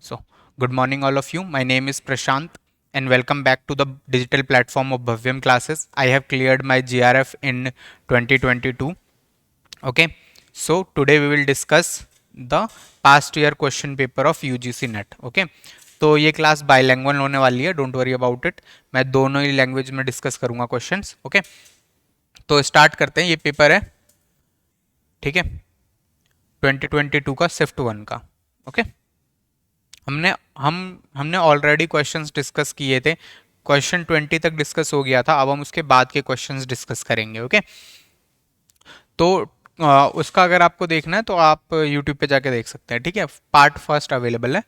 So, good morning, all of you. My name is Prashant, and welcome back to the digital platform of Bhavyam classes. I have cleared my GRF in 2022. Okay, so today we will discuss the past year question paper of UGC NET. Okay, तो ये class बाईलैंग्वेज होने वाली है, don't worry about it. मैं दोनों ही language में discuss करूंगा questions. Okay, तो स्टार्ट करते हैं. ये पेपर है, ठीक है, 2022 का शिफ्ट 1 का. ओके, हमने ऑलरेडी क्वेश्चंस डिस्कस किए थे. क्वेश्चन 20 तक डिस्कस हो गया था. अब हम उसके बाद के क्वेश्चंस डिस्कस करेंगे. ओके, तो उसका अगर आपको देखना है तो आप यूट्यूब पे जाके देख सकते हैं. ठीक है, पार्ट फर्स्ट अवेलेबल है,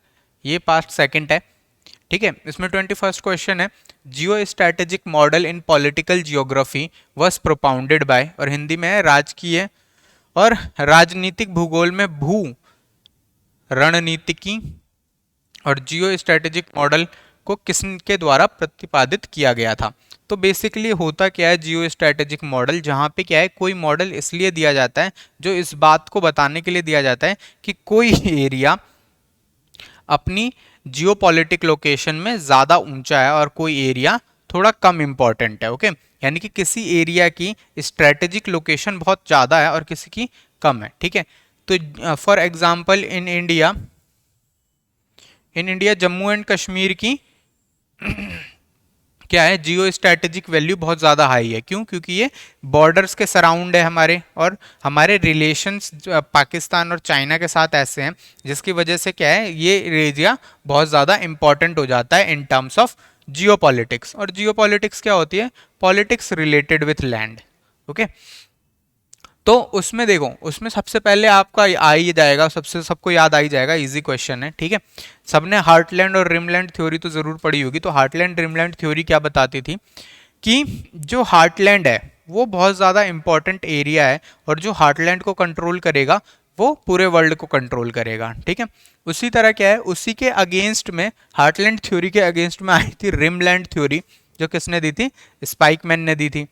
ये पार्ट सेकंड है. ठीक है, इसमें 21st क्वेश्चन है, geo strategic model in political geography was propounded bye, और हिंदी में है राजकीय और राजनीतिक भूगोल में भू रणनीतिकी और जियो स्ट्रेटेजिक मॉडल को किसके द्वारा प्रतिपादित किया गया था. तो बेसिकली होता क्या है जियो स्ट्रेटेजिक मॉडल, जहाँ पे क्या है कोई मॉडल इसलिए दिया जाता है जो इस बात को बताने के लिए दिया जाता है कि कोई एरिया अपनी जियोपॉलिटिक लोकेशन में ज़्यादा ऊंचा है और कोई एरिया थोड़ा कम इम्पॉर्टेंट है. ओके, यानी कि किसी एरिया की स्ट्रेटेजिक लोकेशन बहुत ज़्यादा है और किसी की कम है. ठीक है, तो for example in India Jammu and Kashmir की क्या है जियो स्ट्रेटेजिक वैल्यू बहुत ज़्यादा हाई है. क्यों? क्योंकि ये बॉर्डर्स के सराउंड है हमारे, और हमारे रिलेशंस पाकिस्तान और चाइना के साथ ऐसे हैं जिसकी वजह से क्या है ये एरिया बहुत ज़्यादा इंपॉर्टेंट हो जाता है in terms of Jio politics. और जियो पॉलिटिक्स क्या होती है? Politics related with land. Okay, तो उसमें देखो, उसमें सबसे पहले आपका आ ही जाएगा, सबको याद आ ही जाएगा, इजी क्वेश्चन है. ठीक है, सबने हार्टलैंड और रिमलैंड थ्योरी तो जरूर पढ़ी होगी. तो हार्टलैंड रिमलैंड थ्योरी क्या बताती थी कि जो हार्टलैंड है वो बहुत ज़्यादा इंपॉर्टेंट एरिया है, और जो हार्टलैंड को कंट्रोल करेगा वो पूरे वर्ल्ड को कंट्रोल करेगा. ठीक है, उसी तरह क्या है, उसी के अगेंस्ट में, हार्टलैंड थ्योरी के अगेंस्ट में आई थी रिमलैंड थ्योरी, जो किसने दी थी? स्पाइकमैन ने दी थी.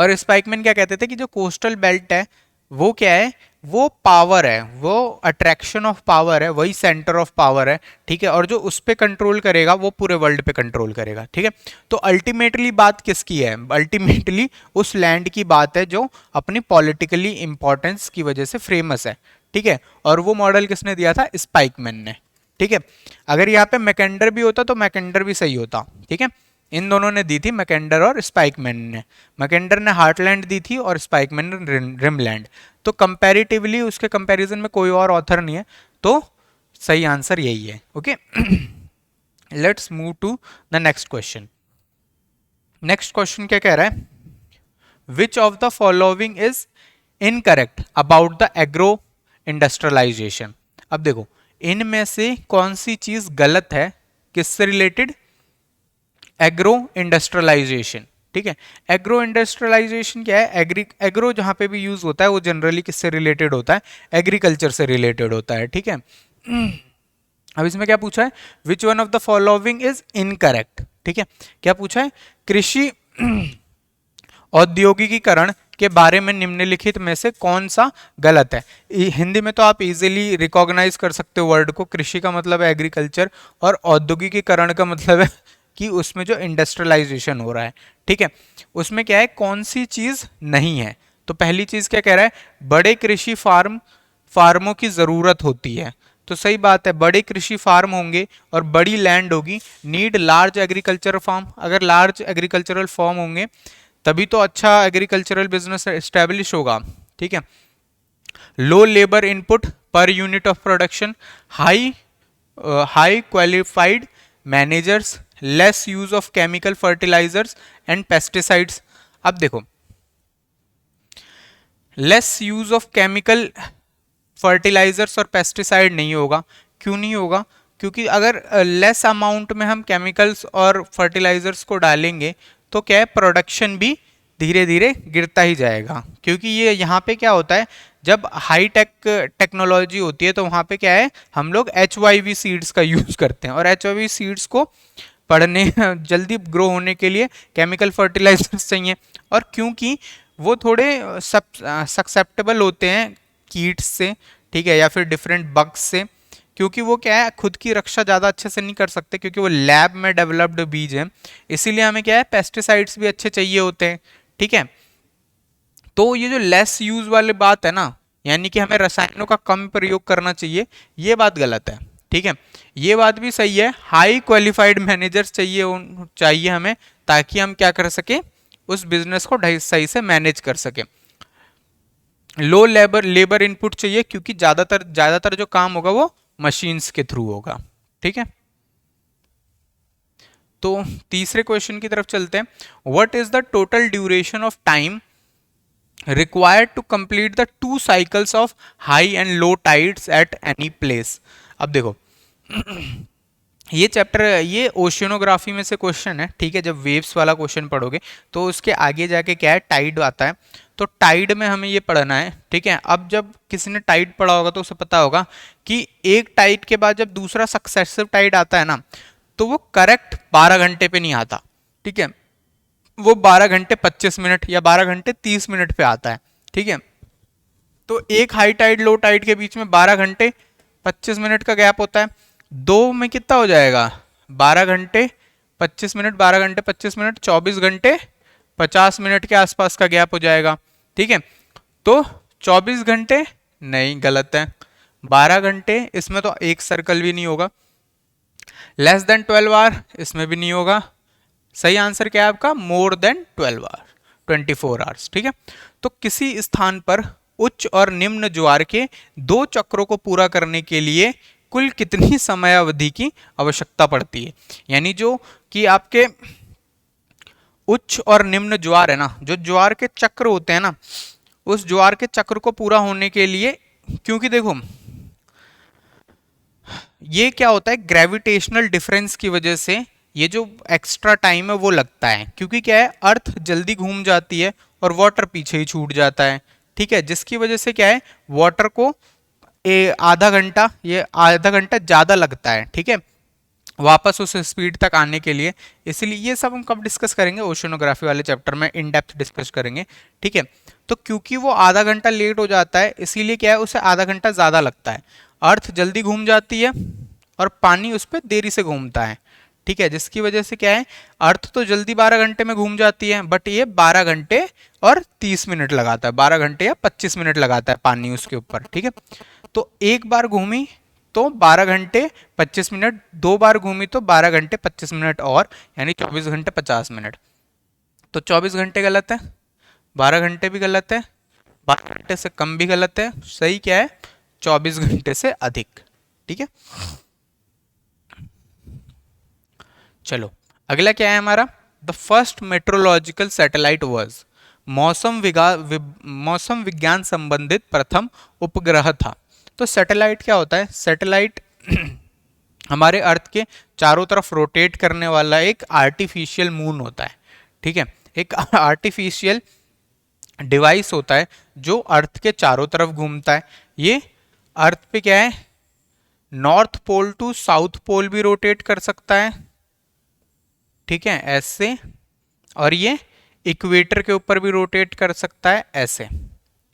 और स्पाइकमैन क्या कहते थे कि जो कोस्टल बेल्ट है वो क्या है, वो पावर है, वो अट्रैक्शन ऑफ पावर है, वही सेंटर ऑफ पावर है. ठीक है, और जो उस पर कंट्रोल करेगा वो पूरे वर्ल्ड पे कंट्रोल करेगा. ठीक है, तो अल्टीमेटली बात किसकी है? अल्टीमेटली उस लैंड की बात है जो अपनी पॉलिटिकली इंपॉर्टेंस की वजह से फेमस है. ठीक है, और वो मॉडल किसने दिया था? स्पाइकमैन ने. ठीक है, अगर यहाँ पे मैकेंडर भी होता तो मैकेंडर भी सही होता. ठीक है, इन दोनों ने दी थी, मैकेंडर और स्पाइकमैन ने. मैकेंडर ने हार्टलैंड दी थी और स्पाइकमैन ने रिमलैंड. तो कंपैरेटिवली उसके कंपैरिजन में कोई और ऑथर नहीं है, तो सही आंसर यही है. Okay, let's move to the next question. Next question क्या कह रहा है? Which of the following is incorrect about the agro industrialisation. अब देखो, इनमें से कौन सी चीज गलत है, किससे रिलेटेड? Agro industrialisation. ठीक है, एग्रो इंडस्ट्रियलाइजेशन क्या है? एग्रो जहां पे भी यूज होता है वो जनरली किससे रिलेटेड होता है? एग्रीकल्चर से रिलेटेड होता है. ठीक है, अब इसमें क्या पूछा है? विच one of the following is incorrect. ठीक है, क्या पूछा है? कृषि औद्योगिकीकरण के बारे में निम्नलिखित में से कौन सा गलत है? हिंदी में तो आप इजीली रिकॉग्नाइज कर सकते हो वर्ड को. कृषि का मतलब है एग्रीकल्चर, और औद्योगिकीकरण का मतलब है कि उसमें जो इंडस्ट्रियलाइजेशन हो रहा है. ठीक है, उसमें क्या है, कौन सी चीज नहीं है? तो पहली चीज क्या कह रहा है? बड़े कृषि फार्मों की जरूरत होती है. तो सही बात है, बड़े कृषि फार्म होंगे और बड़ी लैंड होगी, नीड लार्ज एग्रीकल्चरल फार्म. अगर लार्ज एग्रीकल्चरल फार्म होंगे तभी तो अच्छा एग्रीकल्चरल बिजनेस एस्टेब्लिश होगा. ठीक है, low labour input per unit of production, high qualified managers, less use of chemical fertilisers and pesticides. अब देखो, less use of chemical fertilisers और पेस्टिसाइड नहीं होगा. क्यों नहीं होगा? क्योंकि अगर लेस अमाउंट में हम केमिकल्स और फर्टिलाइजर्स को डालेंगे तो क्या है, प्रोडक्शन भी धीरे धीरे गिरता ही जाएगा. क्योंकि ये यहाँ पे क्या होता है, जब हाई टेक टेक्नोलॉजी होती है तो वहाँ पे क्या है, हम लोग HYV सीड्स का यूज करते हैं, और HYV सीड्स को पड़ने जल्दी ग्रो होने के लिए केमिकल फर्टिलाइजर्स चाहिए. और क्योंकि वो थोड़े सक्सेप्टेबल होते हैं कीट्स से, ठीक है, या फिर डिफरेंट बग्स से, क्योंकि वो क्या है, खुद की रक्षा ज़्यादा अच्छे से नहीं कर सकते, क्योंकि वो लैब में डेवलप्ड बीज है। इसीलिए हमें क्या है, पेस्टिसाइड्स भी अच्छे चाहिए होते हैं। ठीक है, तो ये जो लेस यूज वाली बात है ना, यानी कि हमें रसायनों का कम प्रयोग करना चाहिए, ये बात गलत है। ठीक है, ये बात भी सही है, हाई क्वालिफाइड मैनेजर्स चाहिए हमें, ताकि हम क्या कर सके, उस बिजनेस को सही से मैनेज कर सके। लो लेबर इनपुट चाहिए, क्योंकि ज्यादातर जो काम होगा वो मशीन्स के थ्रू होगा। ठीक है, तो तीसरे क्वेश्चन की तरफ चलते हैं। What is the total duration of time required to complete the 2 cycles of high and low tides at any place? अब देखो, ये चैप्टर, ये ओशियनोग्राफी में से क्वेश्चन है। ठीक है, जब वेव्स वाला क्वेश्चन पढ़ोगे तो उसके आगे जाके क्या है, टाइड आता है। तो टाइड में हमें ये पढ़ना है। ठीक है, अब जब किसी ने टाइड पढ़ा होगा तो उसे पता होगा कि एक टाइड के बाद जब दूसरा सक्सेसिव टाइड आता है ना, तो वो करेक्ट 12 घंटे पे नहीं आता। ठीक है, वो 12 घंटे 25 मिनट या 12 घंटे 30 मिनट पे आता है। ठीक है, तो एक हाई टाइड लो टाइड के बीच में 12 घंटे 25 मिनट का गैप होता है। दो में कितना हो जाएगा, 12 घंटे 25 मिनट, 12 घंटे 25 मिनट, 24 घंटे 50 मिनट के आसपास का गैप हो जाएगा। ठीक है, तो 24 घंटे नहीं, गलत है, 12 घंटे, इसमें तो एक सर्कल भी नहीं होगा। लेस देन 12 आवर, इसमें भी नहीं होगा। सही आंसर क्या है आपका, मोर देन 12 आवर, 24 आवर्स। ठीक है, तो किसी स्थान पर उच्च और निम्न ज्वार के 2 चक्रों को पूरा करने के लिए कुल कितनी समयावधि की आवश्यकता पड़ती है? यानी जो कि आपके उच्च और निम्न ज्वार है ना, जो ज्वार के चक्र होते हैं ना, उस ज्वार के चक्र को पूरा होने के लिए, क्योंकि देखो ये क्या होता है, ग्रेविटेशनल डिफरेंस की वजह से ये जो एक्स्ट्रा टाइम है वो लगता है, क्योंकि क्या है, अर्थ जल्दी घूम जाती है और वाटर पीछे ही छूट जाता है। ठीक है, जिसकी वजह से क्या है, वाटर को आधा घंटा, ये आधा घंटा ज़्यादा लगता है। ठीक है, वापस उस स्पीड तक आने के लिए। इसलिए ये सब हम कब डिस्कस करेंगे, ओशनोग्राफी वाले चैप्टर में इन डेप्थ डिस्कस करेंगे। ठीक है, तो क्योंकि वो आधा घंटा लेट हो जाता है, इसीलिए क्या है, उसे आधा घंटा ज़्यादा लगता है। अर्थ जल्दी घूम जाती है और पानी उस पर देरी से घूमता है। ठीक है, जिसकी वजह से क्या है, अर्थ तो जल्दी 12 घंटे में घूम जाती है, बट ये 12 घंटे और 30 मिनट लगाता है, 12 घंटे या 25 मिनट लगाता है पानी उसके ऊपर। ठीक है, तो एक बार घूमी तो 12 घंटे 25 मिनट, 2 बार घूमी तो 12 घंटे 25 मिनट, और यानी 24 घंटे 50 मिनट। तो 24 घंटे गलत है, 12 घंटे भी गलत है, 12 घंटे से कम भी गलत है। सही क्या है, 24 घंटे से अधिक। ठीक है, चलो अगला क्या है हमारा, the first meteorological satellite was, मौसम विज्ञान संबंधित प्रथम उपग्रह था। तो सैटेलाइट क्या होता है, सैटेलाइट हमारे अर्थ के चारों तरफ रोटेट करने वाला एक आर्टिफिशियल मून होता है। ठीक है, एक आर्टिफिशियल डिवाइस होता है जो अर्थ के चारों तरफ घूमता है। ये अर्थ पे क्या है, north pole to south pole भी रोटेट कर सकता है। ठीक है, ऐसे, और ये इक्वेटर के ऊपर भी रोटेट कर सकता है ऐसे।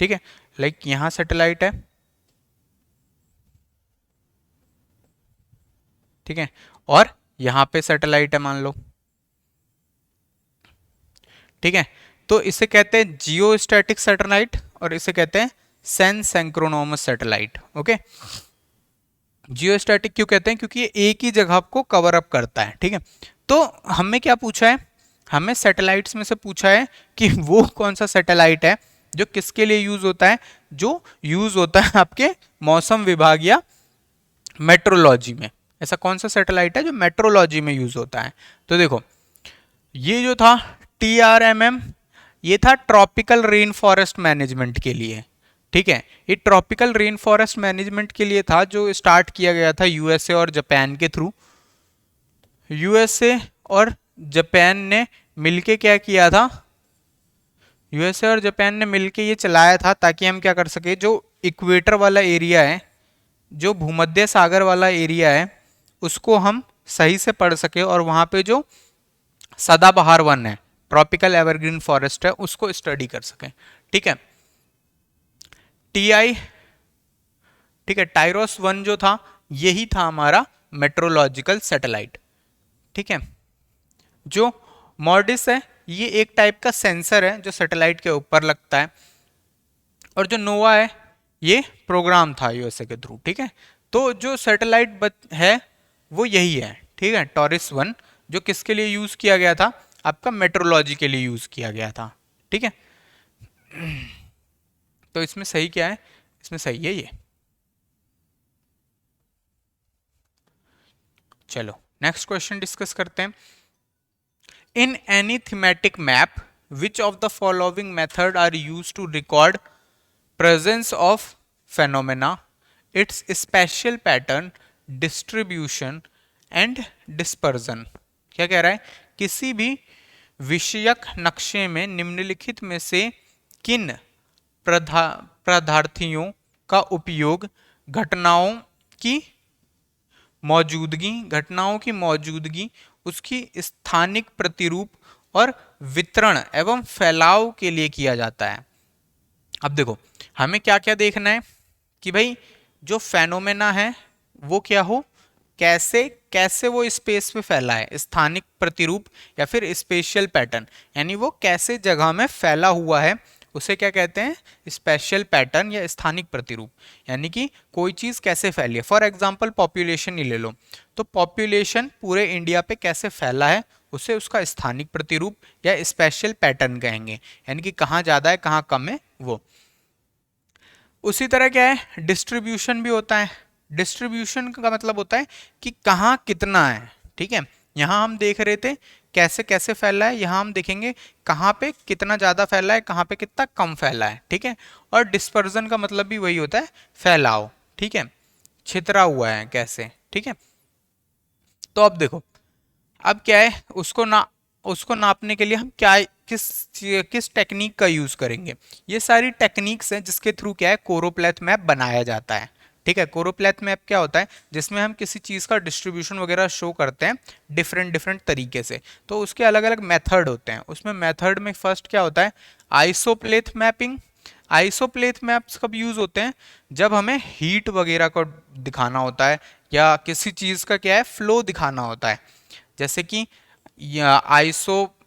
ठीक है, लाइक यहां सैटेलाइट है। ठीक है, और यहां पे सैटेलाइट है मान लो। ठीक है, तो इसे कहते हैं जियोस्टैटिक सैटेलाइट, और इसे कहते हैं सेंक्रोनोमस सैटेलाइट। ओके, जियोस्टैटिक क्यों कहते हैं, क्योंकि ये एक ही जगह को कवर अप करता है। ठीक है, तो हमें क्या पूछा है, हमें सैटेलाइट्स में से पूछा है कि वो कौन सा सैटेलाइट है जो किसके लिए यूज होता है, जो यूज होता है आपके मौसम विभाग या मेट्रोलॉजी में। ऐसा कौन सा सैटेलाइट है जो मेट्रोलॉजी में यूज होता है? तो देखो, ये जो था TRMM, ये था ट्रॉपिकल रेन फॉरेस्ट मैनेजमेंट के लिए। ठीक है, ये ट्रॉपिकल रेन फॉरेस्ट मैनेजमेंट के लिए था, जो स्टार्ट किया गया था यूएसए और जापान के थ्रू। यूएसए और जापान ने मिलके क्या किया था, यूएसए और जापान ने मिलके ये चलाया था, ताकि हम क्या कर सके, जो इक्वेटर वाला एरिया है, जो भूमध्य सागर वाला एरिया है, उसको हम सही से पढ़ सके, और वहां पे जो सदाबहार वन है, ट्रॉपिकल एवरग्रीन फॉरेस्ट है, उसको स्टडी कर सके। ठीक है, TI, ठीक है, टाइरोस वन जो था यही था हमारा मेट्रोलॉजिकल सैटेलाइट। ठीक है, जो मॉर्डिस है ये एक टाइप का सेंसर है जो सैटेलाइट के ऊपर लगता है, और जो नोवा है ये प्रोग्राम था यूएसए के थ्रू। ठीक है, तो जो सैटेलाइट है वो यही है। ठीक है, टॉरिस 1 जो किसके लिए यूज किया गया था, आपका मेट्रोलॉजी के लिए यूज किया गया था। ठीक है, तो इसमें सही क्या है, इसमें सही है ये। चलो नेक्स्ट क्वेश्चन डिस्कस करते हैं। In any thematic map which of the following method are use to record presence of phenomena, its spatial pattern, distribution and dispersion। क्या कह रहा है, किसी भी विषयक नक्शे में निम्नलिखित में से किन पदार्थियों का उपयोग घटनाओं की मौजूदगी, उसकी स्थानिक प्रतिरूप और वितरण एवं फैलाव के लिए किया जाता है। अब देखो हमें क्या क्या देखना है कि भाई जो फेनोमेना है वो क्या हो, कैसे कैसे वो स्पेस में फैला है, स्थानिक प्रतिरूप या फिर स्पेशियल पैटर्न, यानी वो कैसे जगह में फैला हुआ है, उसे क्या कहते हैं, स्पेशल पैटर्न या स्थानिक प्रतिरूप। यानी कि कोई चीज़ कैसे फैली है। फॉर एग्जांपल पॉपुलेशन ही ले लो, तो पॉपुलेशन पूरे इंडिया पे कैसे फैला है उसे उसका स्थानिक प्रतिरूप या स्पेशल पैटर्न कहेंगे, यानी कि कहाँ ज़्यादा है कहाँ कम है वो। उसी तरह क्या है, डिस्ट्रीब्यूशन भी होता है। डिस्ट्रीब्यूशन का मतलब होता है कि कहाँ कितना है। ठीक है, यहाँ हम देख रहे थे कैसे कैसे फैला है, यहाँ हम देखेंगे कहाँ पे कितना ज़्यादा फैला है, कहाँ पे कितना कम फैला है। ठीक है, और डिस्पर्जन का मतलब भी वही होता है, फैलाव। ठीक है, छितरा हुआ है कैसे। ठीक है, तो अब देखो अब क्या है, उसको नापने के लिए हम क्या किस टेक्निक का यूज करेंगे। ये सारी टेक्निक्स हैं जिसके थ्रू क्या है कोरोप्लेथ मैप बनाया जाता है। ठीक है, कोरोप्लेथ मैप क्या होता है, जिसमें हम किसी चीज़ का डिस्ट्रीब्यूशन वगैरह शो करते हैं डिफरेंट डिफरेंट तरीके से। तो उसके अलग अलग मेथड होते हैं। उसमें मेथड में फर्स्ट क्या होता है, आइसोप्लेथ मैपिंग। आइसोप्लेथ मैप्स कब यूज होते हैं, जब हमें हीट वगैरह को दिखाना होता है या किसी चीज़ का क्या है फ्लो दिखाना होता है। जैसे कि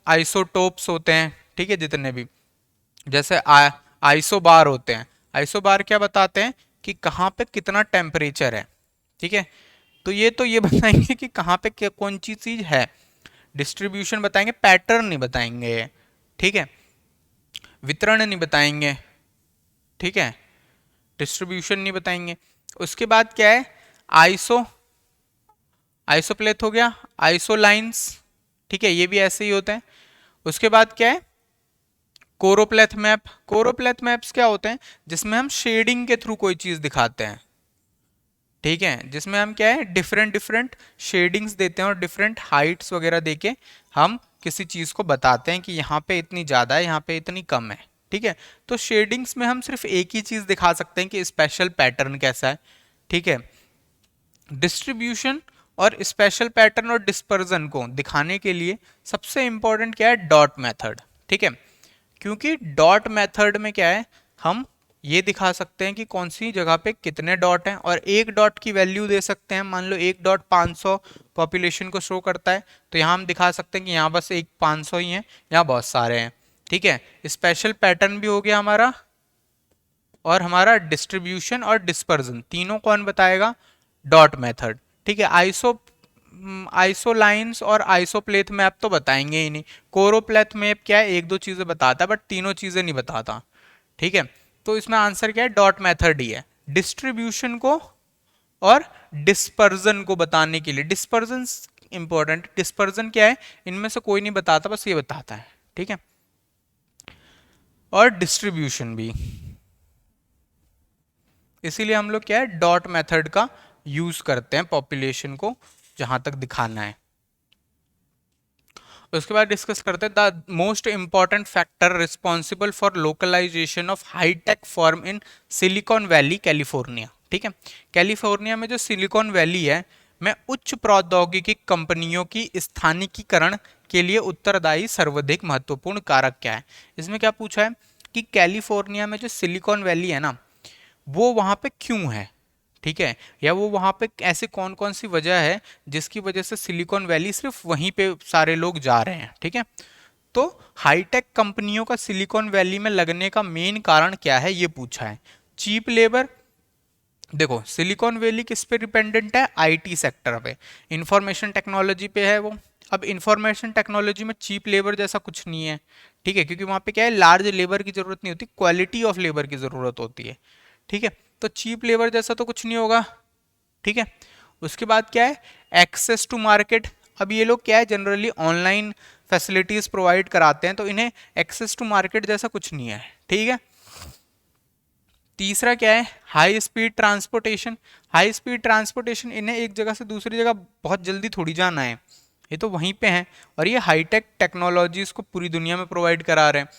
आइसोटोप्स होते हैं। ठीक है, जितने भी जैसे आइसोबार होते हैं। आइसोबार क्या बताते हैं कि कहाँ पे कितना टेम्परेचर है। ठीक है, तो ये बताएंगे कि कहाँ पे कौन सी चीज है। डिस्ट्रीब्यूशन बताएंगे, पैटर्न नहीं बताएंगे। ठीक है, वितरण नहीं बताएंगे। ठीक है, डिस्ट्रीब्यूशन नहीं बताएंगे। उसके बाद क्या है, आइसो आइसोप्लेथ हो गया, आइसोलाइंस। ठीक है, ये भी ऐसे ही होते हैं। उसके बाद क्या है, कोरोप्लेथ मैप। कोरोप्लेथ मैप्स क्या होते हैं, जिसमें हम शेडिंग के थ्रू कोई चीज दिखाते हैं। ठीक है, जिसमें हम क्या है डिफरेंट डिफरेंट शेडिंग्स देते हैं और डिफरेंट हाइट्स वगैरह देके हम किसी चीज को बताते हैं कि यहाँ पे इतनी ज्यादा है, यहाँ पे इतनी कम है। ठीक है, तो शेडिंग्स में हम सिर्फ एक ही चीज दिखा सकते हैं कि स्पेशल पैटर्न कैसा है। ठीक है, डिस्ट्रीब्यूशन और स्पेशल पैटर्न और डिस्पर्जन को दिखाने के लिए सबसे इंपॉर्टेंट क्या है, डॉट मेथड। ठीक है, क्योंकि डॉट मेथड में क्या है, हम ये दिखा सकते हैं कि कौन सी जगह पे कितने डॉट हैं, और एक डॉट की वैल्यू दे सकते हैं। मान लो एक डॉट 500 पॉपुलेशन को शो करता है, तो यहाँ हम दिखा सकते हैं कि यहाँ बस एक 500 ही है, यहाँ बहुत सारे हैं। ठीक है, स्पेशल पैटर्न भी हो गया हमारा, और हमारा डिस्ट्रीब्यूशन और डिस्पर्जन तीनों कौन बताएगा, डॉट मेथड। ठीक है, आइसोलाइंस और आइसोप्लेथ मैप तो बताएंगे ही नहीं। कोरोप्लेथ मैप क्या है, एक दो चीजें बताता है बट तीनों चीजें नहीं बताता। ठीक है, तो इसमें आंसर क्या है, डॉट मेथड ही है। डिस्ट्रीब्यूशन को और डिस्पर्जन को बताने के लिए, डिस्पर्जन इंपॉर्टेंट। डिस्पर्जन क्या है, इनमें से कोई नहीं बताता, बस ये बताता है। ठीक है, और डिस्ट्रीब्यूशन भी, इसीलिए हम लोग क्या है डॉट मेथड का यूज करते हैं पॉपुलेशन को जहां तक दिखाना है। उसके बाद डिस्कस करते हैं the most important factor responsible for localisation of high tech form in Silicon Valley California. ठीक है, कैलिफोर्निया में जो सिलिकॉन वैली है में उच्च प्रौद्योगिकी कंपनियों की स्थानिकीकरण के लिए उत्तरदायी सर्वाधिक महत्वपूर्ण कारक क्या है। इसमें क्या पूछा है कि कैलिफोर्निया में जो सिलिकॉन वैली है ना, वो वहां पे क्यों है। ठीक है, या वो वहाँ पे ऐसे कौन कौन सी वजह है जिसकी वजह से सिलिकॉन वैली सिर्फ वहीं पे सारे लोग जा रहे हैं। ठीक है, तो हाईटेक कंपनियों का सिलिकॉन वैली में लगने का मेन कारण क्या है ये पूछा है। चीप लेबर, देखो सिलिकॉन वैली किस पे डिपेंडेंट है, आईटी सेक्टर पे, इंफॉर्मेशन टेक्नोलॉजी पे है वो। अब इंफॉर्मेशन टेक्नोलॉजी में चीप लेबर जैसा कुछ नहीं है। ठीक है, क्योंकि वहाँ पे क्या है, लार्ज लेबर की जरूरत नहीं होती, क्वालिटी ऑफ लेबर की जरूरत होती है। ठीक है, तो चीप लेबर जैसा तो कुछ नहीं होगा। ठीक है, उसके बाद क्या है, एक्सेस टू मार्केट। अब ये लोग क्या है, जनरली ऑनलाइन फैसिलिटीज प्रोवाइड कराते हैं, तो इन्हें एक्सेस टू मार्केट जैसा कुछ नहीं है। ठीक है, तीसरा क्या है, high speed transportation. High speed transportation, इन्हें एक जगह से दूसरी जगह बहुत जल्दी थोड़ी जाना है, ये तो वहीं पे हैं, और ये हाईटेक टेक्नोलॉजीज को पूरी दुनिया में प्रोवाइड करा रहे हैं।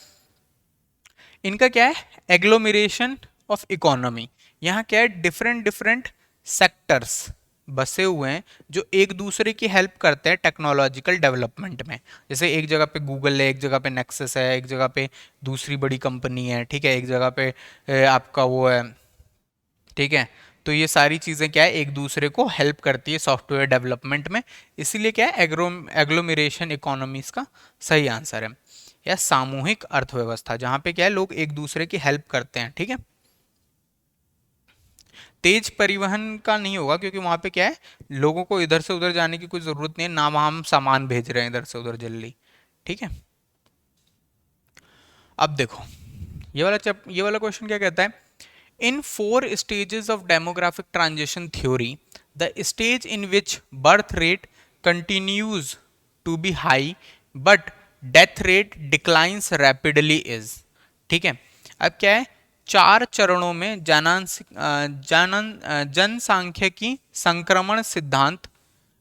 इनका क्या है, एग्लोमेरेशन ऑफ इकोनॉमी। यहाँ क्या है, डिफरेंट डिफरेंट सेक्टर्स बसे हुए हैं जो एक दूसरे की हेल्प करते हैं टेक्नोलॉजिकल डेवलपमेंट में। जैसे एक जगह पे गूगल है, एक जगह पे नेक्सस है, एक जगह पे दूसरी बड़ी कंपनी है। ठीक है, एक जगह पे आपका वो है। ठीक है, तो ये सारी चीज़ें क्या है, एक दूसरे को हेल्प करती है सॉफ्टवेयर डेवलपमेंट में। इसीलिए क्या है, एग्लोमेरेशन इकोनॉमीज का सही आंसर है। या सामूहिक अर्थव्यवस्था, जहाँ पे क्या है, लोग एक दूसरे की हेल्प करते हैं। ठीक है, तेज परिवहन का नहीं होगा, क्योंकि वहाँ पे क्या है, लोगों को इधर से उधर जाने की कोई ज़रूरत नहीं है ना, वहाँ हम सामान भेज रहे हैं इधर से उधर जल्दी। ठीक है, अब देखो ये वाला क्वेश्चन क्या कहता है, इन 4 stages of demographic transition theory, the stage in which birth rate continues to be high but death rate declines rapidly is। ठीक है, अब क्या है, 4 चरणों में जनसांख्यिकी संक्रमण सिद्धांत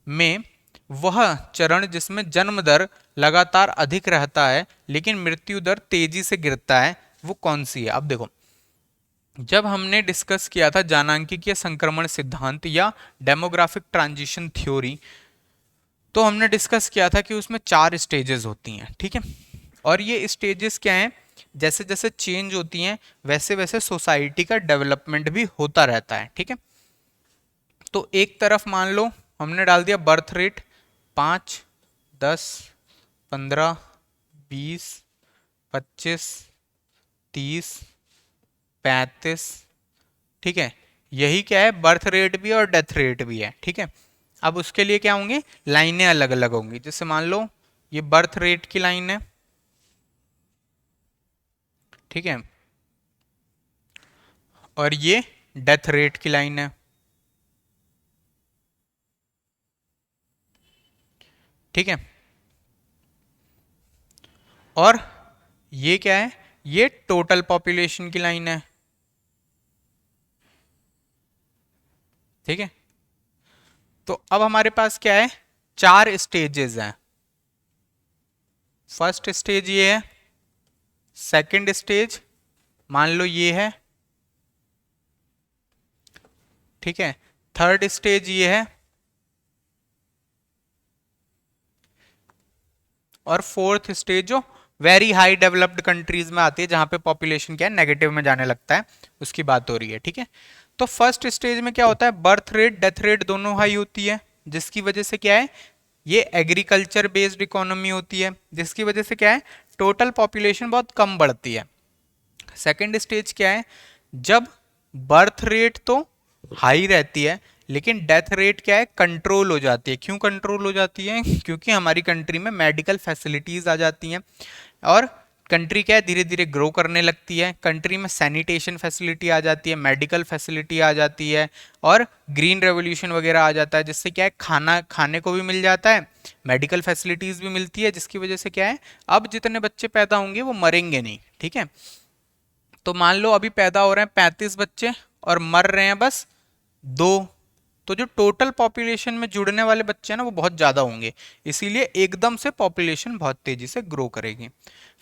में वह चरण जिसमें जन्म दर लगातार अधिक रहता है लेकिन मृत्यु दर तेजी से गिरता है, वो कौन सी है। अब देखो, जब हमने डिस्कस किया था जनांकीय संक्रमण सिद्धांत या डेमोग्राफिक ट्रांजिशन थ्योरी, तो हमने डिस्कस किया था कि उसमें 4 स्टेजेस होती हैं। ठीक है, और ये स्टेजेस क्या हैं, जैसे जैसे चेंज होती हैं वैसे वैसे सोसाइटी का डेवलपमेंट भी होता रहता है। ठीक है, तो एक तरफ मान लो हमने डाल दिया बर्थ रेट 5, 10, 15, 20, 25, 30, 35। ठीक है, यही क्या है, बर्थ रेट भी और डेथ रेट भी है। ठीक है, अब उसके लिए क्या होंगे, लाइनें अलग अलग होंगी। जैसे मान लो ये बर्थ रेट की लाइन है। ठीक है, और ये डेथ रेट की लाइन है। ठीक है, और ये क्या है, ये टोटल पॉपुलेशन की लाइन है। ठीक है, तो अब हमारे पास क्या है, 4 स्टेजेस हैं। फर्स्ट स्टेज ये है, सेकंड स्टेज मान लो ये है। ठीक है, थर्ड स्टेज ये है, और फोर्थ स्टेज जो वेरी हाई डेवलप्ड कंट्रीज में आती है, जहां पे पॉपुलेशन क्या है, नेगेटिव में जाने लगता है, उसकी बात हो रही है। ठीक है, तो फर्स्ट स्टेज में क्या होता है, बर्थ रेट डेथ रेट दोनों हाई होती है, जिसकी वजह से क्या है, ये एग्रीकल्चर बेस्ड इकोनॉमी होती है, जिसकी वजह से क्या है, टोटल पॉपुलेशन बहुत कम बढ़ती है। सेकेंड स्टेज क्या है, जब बर्थ रेट तो हाई रहती है लेकिन डेथ रेट क्या है, कंट्रोल हो जाती है। क्यों कंट्रोल हो जाती है, क्योंकि हमारी कंट्री में मेडिकल फैसिलिटीज आ जाती हैं, और कंट्री क्या है, धीरे धीरे ग्रो करने लगती है। कंट्री में सैनिटेशन फैसिलिटी आ जाती है, मेडिकल फैसिलिटी आ जाती है, और ग्रीन रेवोल्यूशन वगैरह आ जाता है, जिससे क्या है, खाना खाने को भी मिल जाता है, मेडिकल फैसिलिटीज भी मिलती है, जिसकी वजह से क्या है, अब जितने बच्चे पैदा होंगे वो मरेंगे नहीं। ठीक है, तो मान लो अभी पैदा हो रहे हैं 35 बच्चे और मर रहे हैं बस 2, तो जो टोटल पॉपुलेशन में जुड़ने वाले बच्चे हैं ना, वो बहुत ज़्यादा होंगे, इसीलिए एकदम से पॉपुलेशन बहुत तेज़ी से ग्रो करेगी।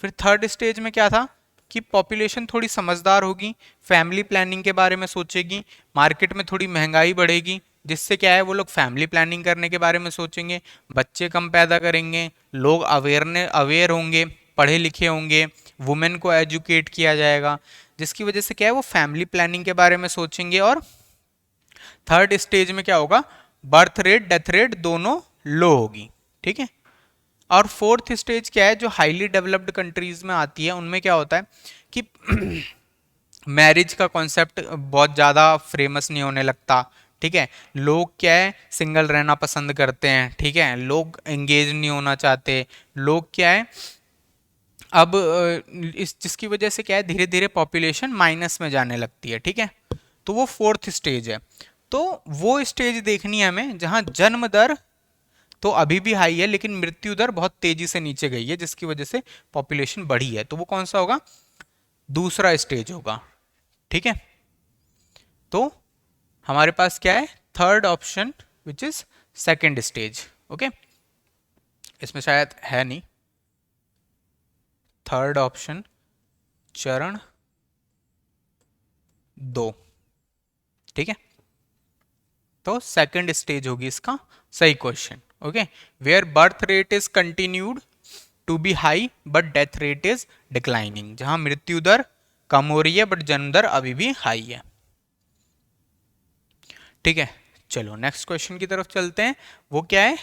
फिर थर्ड स्टेज में क्या था, कि पॉपुलेशन थोड़ी समझदार होगी, फैमिली प्लानिंग के बारे में सोचेगी, मार्केट में थोड़ी महंगाई बढ़ेगी, जिससे क्या है, वो लोग फैमिली प्लानिंग करने के बारे में सोचेंगे, बच्चे कम पैदा करेंगे, लोग अवेयर होंगे, पढ़े लिखे होंगे, वुमेन को एजुकेट किया जाएगा, जिसकी वजह से क्या है, वो फैमिली प्लानिंग के बारे में सोचेंगे और थर्ड स्टेज में क्या होगा, बर्थ रेट डेथ रेट दोनों लो होगी, ठीक है। और फोर्थ स्टेज क्या है, जो हाईली डेवलप्ड कंट्रीज में आती है, उनमें क्या होता है कि मैरिज का कॉन्सेप्ट बहुत ज़्यादा फेमस नहीं होने लगता, ठीक है। लोग क्या है, सिंगल रहना पसंद करते हैं, ठीक है। लोग एंगेज नहीं होना चाहते, लोग क्या है अब इस जिसकी वजह से क्या है, धीरे धीरे पॉपुलेशन माइनस में जाने लगती है, ठीक है। तो वो फोर्थ स्टेज है। तो वो स्टेज देखनी है हमें जहां जन्म दर तो अभी भी हाई है लेकिन मृत्यु दर बहुत तेजी से नीचे गई है, जिसकी वजह से पॉपुलेशन बढ़ी है। तो वो कौन सा होगा, दूसरा स्टेज होगा, ठीक है। तो हमारे पास क्या है, third option which is second stage, okay. इसमें शायद है नहीं, थर्ड ऑप्शन चरण 2, ठीक है। तो सेकंड स्टेज होगी इसका सही question, okay. Where birth rate is continued to be high but death rate is declining, जहां मृत्यु दर कम हो रही है बट जन्म दर अभी भी हाई है, ठीक है। चलो नेक्स्ट क्वेश्चन की तरफ चलते हैं। वो क्या है,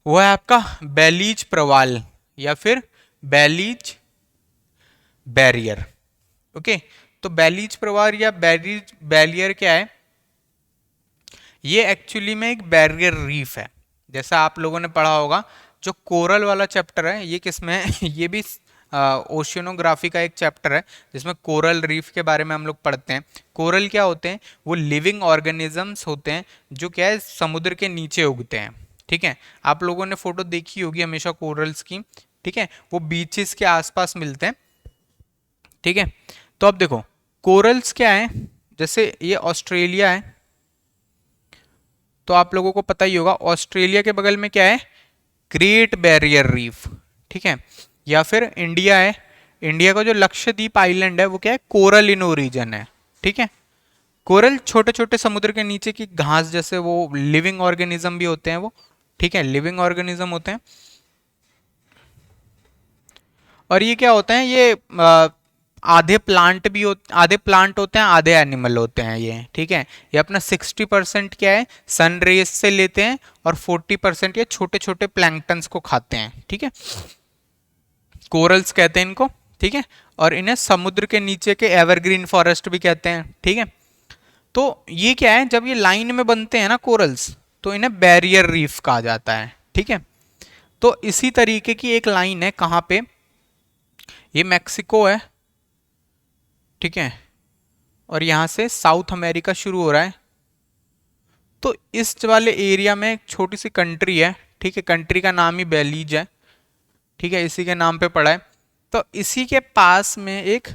वो है आपका बेलीज प्रवाल या फिर बेलीज बैरियर, ओके। तो बेलीज प्रवाल या बेलीज बैरियर क्या है, ये एक्चुअली में एक बैरियर रीफ है। जैसा आप लोगों ने पढ़ा होगा, जो कोरल वाला चैप्टर है ये किसमें है ये भी ओशियनोग्राफी का एक चैप्टर है जिसमें कोरल रीफ के बारे में हम लोग पढ़ते हैं। कोरल क्या होते हैं, वो लिविंग ऑर्गेनिजम्स होते हैं जो क्या है समुद्र के नीचे उगते हैं, ठीक है। आप लोगों ने फोटो देखी होगी हमेशा कोरल्स की, ठीक है। वो बीचेस के आसपास मिलते हैं, ठीक है। तो अब देखो कोरल्स क्या है, जैसे ये ऑस्ट्रेलिया है, तो आप लोगों को पता ही होगा ऑस्ट्रेलिया के बगल में क्या है, ग्रेट बैरियर रीफ, ठीक है। या फिर इंडिया है, इंडिया का जो लक्षद्वीप आइलैंड है वो क्या है, कोरल इन ओरिजिन है, ठीक है। कोरल छोटे छोटे समुद्र के नीचे की घास जैसे वो लिविंग ऑर्गेनिज्म भी होते हैं वो, ठीक है, लिविंग ऑर्गेनिज्म होते हैं। और ये क्या होते हैं, ये आधे प्लांट भी आधे प्लांट होते हैं आधे एनिमल होते हैं ये, ठीक है। ये अपना 60% क्या है सन रेस से लेते हैं और 40% ये छोटे छोटे प्लैंक्टन्स को खाते हैं, ठीक है। कोरल्स कहते हैं इनको, ठीक है। और इन्हें समुद्र के नीचे के एवरग्रीन फॉरेस्ट भी कहते हैं, ठीक है। तो ये क्या है, जब ये लाइन में बनते हैं ना कोरल्स, तो इन्हें बैरियर रीफ कहा जाता है, ठीक है। तो इसी तरीके की एक लाइन है, कहाँ पे, ये मैक्सिको है, ठीक है। और यहां से साउथ अमेरिका शुरू हो रहा है। तो इस वाले एरिया में एक छोटी सी कंट्री है, ठीक है। कंट्री का नाम ही बेलीज है, ठीक है, इसी के नाम पे पड़ा है। तो इसी के पास में एक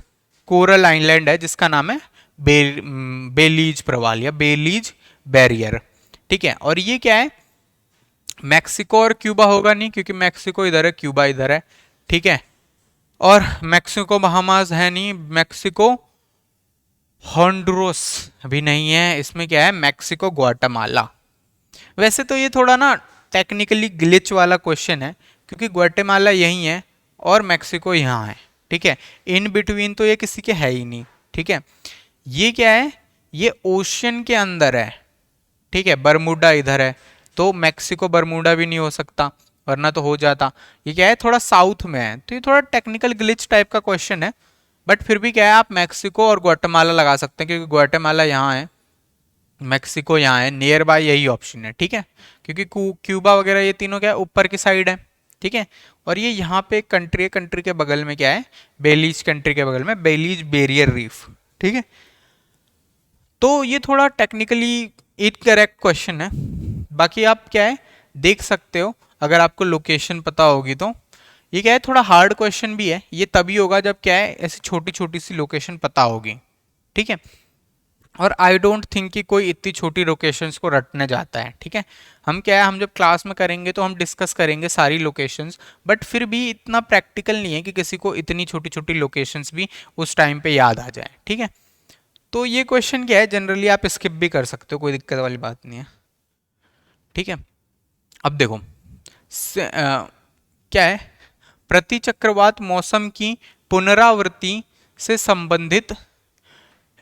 कोरल आइलैंड है जिसका नाम है बेलीज प्रवाल या बेलीज बैरियर, ठीक है। और ये क्या है, मैक्सिको और क्यूबा होगा नहीं क्योंकि मैक्सिको इधर है क्यूबा इधर है, ठीक है। और मैक्सिको बहामास है नहीं, मैक्सिको होंडुरस भी नहीं है, इसमें क्या है मैक्सिको ग्वाटेमाला। वैसे तो ये थोड़ा ना टेक्निकली ग्लिच वाला क्वेश्चन है क्योंकि ग्वाटेमाला यही है और मैक्सिको यहाँ है, ठीक है। इन बिटवीन तो ये किसी के है ही नहीं, ठीक है। ये क्या है, ये ओशियन के अंदर है, ठीक है। बरमूडा इधर है तो मैक्सिको बरमूडा भी नहीं हो सकता वरना तो हो जाता। ये क्या है, थोड़ा साउथ में है, तो ये थोड़ा टेक्निकल ग्लिच टाइप का क्वेश्चन है। बट फिर भी क्या है, आप मैक्सिको और ग्वाटेमाला लगा सकते हैं क्योंकि ग्वाटेमाला यहाँ है, मैक्सिको यहाँ है, नियर बाय यही ऑप्शन है, ठीक है। क्योंकि क्यूबा वगैरह ये तीनों क्या है ऊपर की साइड है, ठीक है। और ये यहाँ पे एक कंट्री है, कंट्री के बगल में क्या है, बेलीज कंट्री के बगल में बेलीज बैरियर रीफ, ठीक है। तो ये थोड़ा टेक्निकली इनकरेक्ट क्वेश्चन है। बाकी आप क्या है देख सकते हो अगर आपको लोकेशन पता होगी तो। ये क्या है थोड़ा हार्ड क्वेश्चन भी है, ये तभी होगा जब क्या है ऐसी छोटी छोटी सी लोकेशन पता होगी, ठीक है। और आई डोंट थिंक कि कोई इतनी छोटी लोकेशंस को रटने जाता है, ठीक है। हम क्या है, हम जब क्लास में करेंगे तो हम डिस्कस करेंगे सारी लोकेशंस, बट फिर भी इतना प्रैक्टिकल नहीं है कि किसी को इतनी छोटी छोटी लोकेशंस भी उस टाइम पे याद आ जाए, ठीक है। तो ये क्वेश्चन क्या है जनरली आप स्किप भी कर सकते हो, कोई दिक्कत वाली बात नहीं है, ठीक है। अब देखो क्या है, प्रतिचक्रवात मौसम की पुनरावृत्ति से संबंधित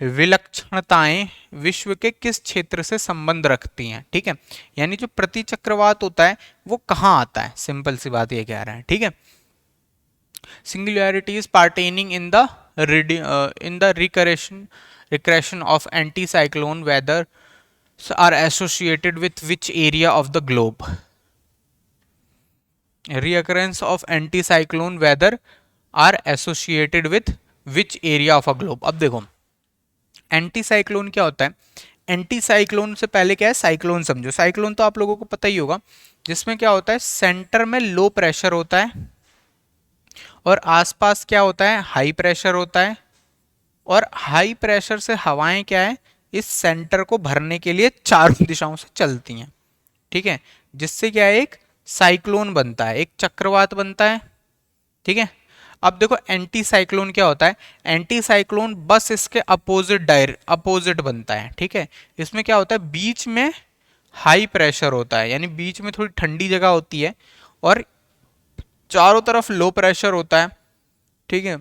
विलक्षणताएं विश्व के किस क्षेत्र से संबंध रखती हैं, ठीक है। यानी जो प्रतिचक्रवात होता है वो कहाँ आता है, सिंपल सी बात ये कह रहा है, ठीक है। singularities pertaining in the recursion of anticyclone weather are associated with which area of the globe? Reoccurrence of anticyclone weather are associated with which area of a globe? अब देखो एंटीसाइक्लोन क्या होता है, एंटीसाइक्लोन से पहले क्या है, साइक्लोन समझो। साइक्लोन तो आप लोगों को पता ही होगा, जिसमें क्या होता है, सेंटर में लो प्रेशर होता है और आसपास क्या होता है, हाई प्रेशर होता है। और हाई प्रेशर से हवाएं क्या है, इस सेंटर को भरने के लिए चारों दिशाओं से चलती हैं, ठीक है। जिससे क्या है, एक साइक्लोन बनता है, एक चक्रवात बनता है, ठीक है। अब देखो एंटी साइक्लोन क्या होता है, एंटी साइक्लोन बस इसके अपोजिट बनता है, ठीक है। इसमें क्या होता है, बीच में हाई प्रेशर होता है, यानी बीच में थोड़ी ठंडी जगह होती है और चारों तरफ लो प्रेशर होता है, ठीक है।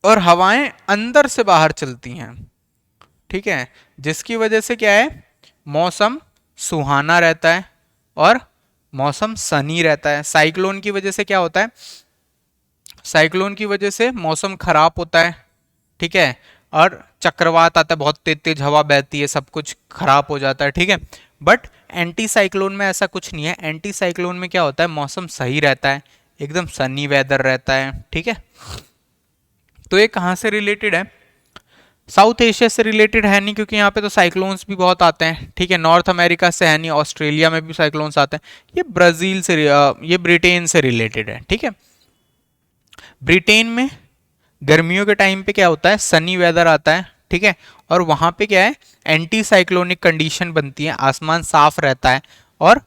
और हवाएं अंदर से बाहर चलती हैं, ठीक है। जिसकी वजह से क्या है, मौसम सुहाना रहता है और मौसम सनी रहता है। साइक्लोन की वजह से क्या होता है, साइक्लोन की वजह से मौसम खराब होता है, ठीक है। और चक्रवात आता है, बहुत तेज तेज हवा बहती है, सब कुछ खराब हो जाता है, ठीक है। बट एंटी साइक्लोन में ऐसा कुछ नहीं है। एंटी साइक्लोन में क्या होता है, मौसम सही रहता है, एकदम सनी वेदर रहता है, ठीक है। तो ये कहाँ से रिलेटेड है, साउथ एशिया से रिलेटेड है नहीं, क्योंकि यहाँ पे तो साइक्लोन्स भी बहुत आते हैं, ठीक है। नॉर्थ अमेरिका से है नहीं, ऑस्ट्रेलिया में भी साइक्लोन्स आते हैं। ये ब्राजील से, ये ब्रिटेन से रिलेटेड है, ठीक है। ब्रिटेन में गर्मियों के टाइम पे क्या होता है, सनी वेदर आता है, ठीक है। और वहां पे क्या है, एंटी साइक्लोनिक कंडीशन बनती है, आसमान साफ रहता है और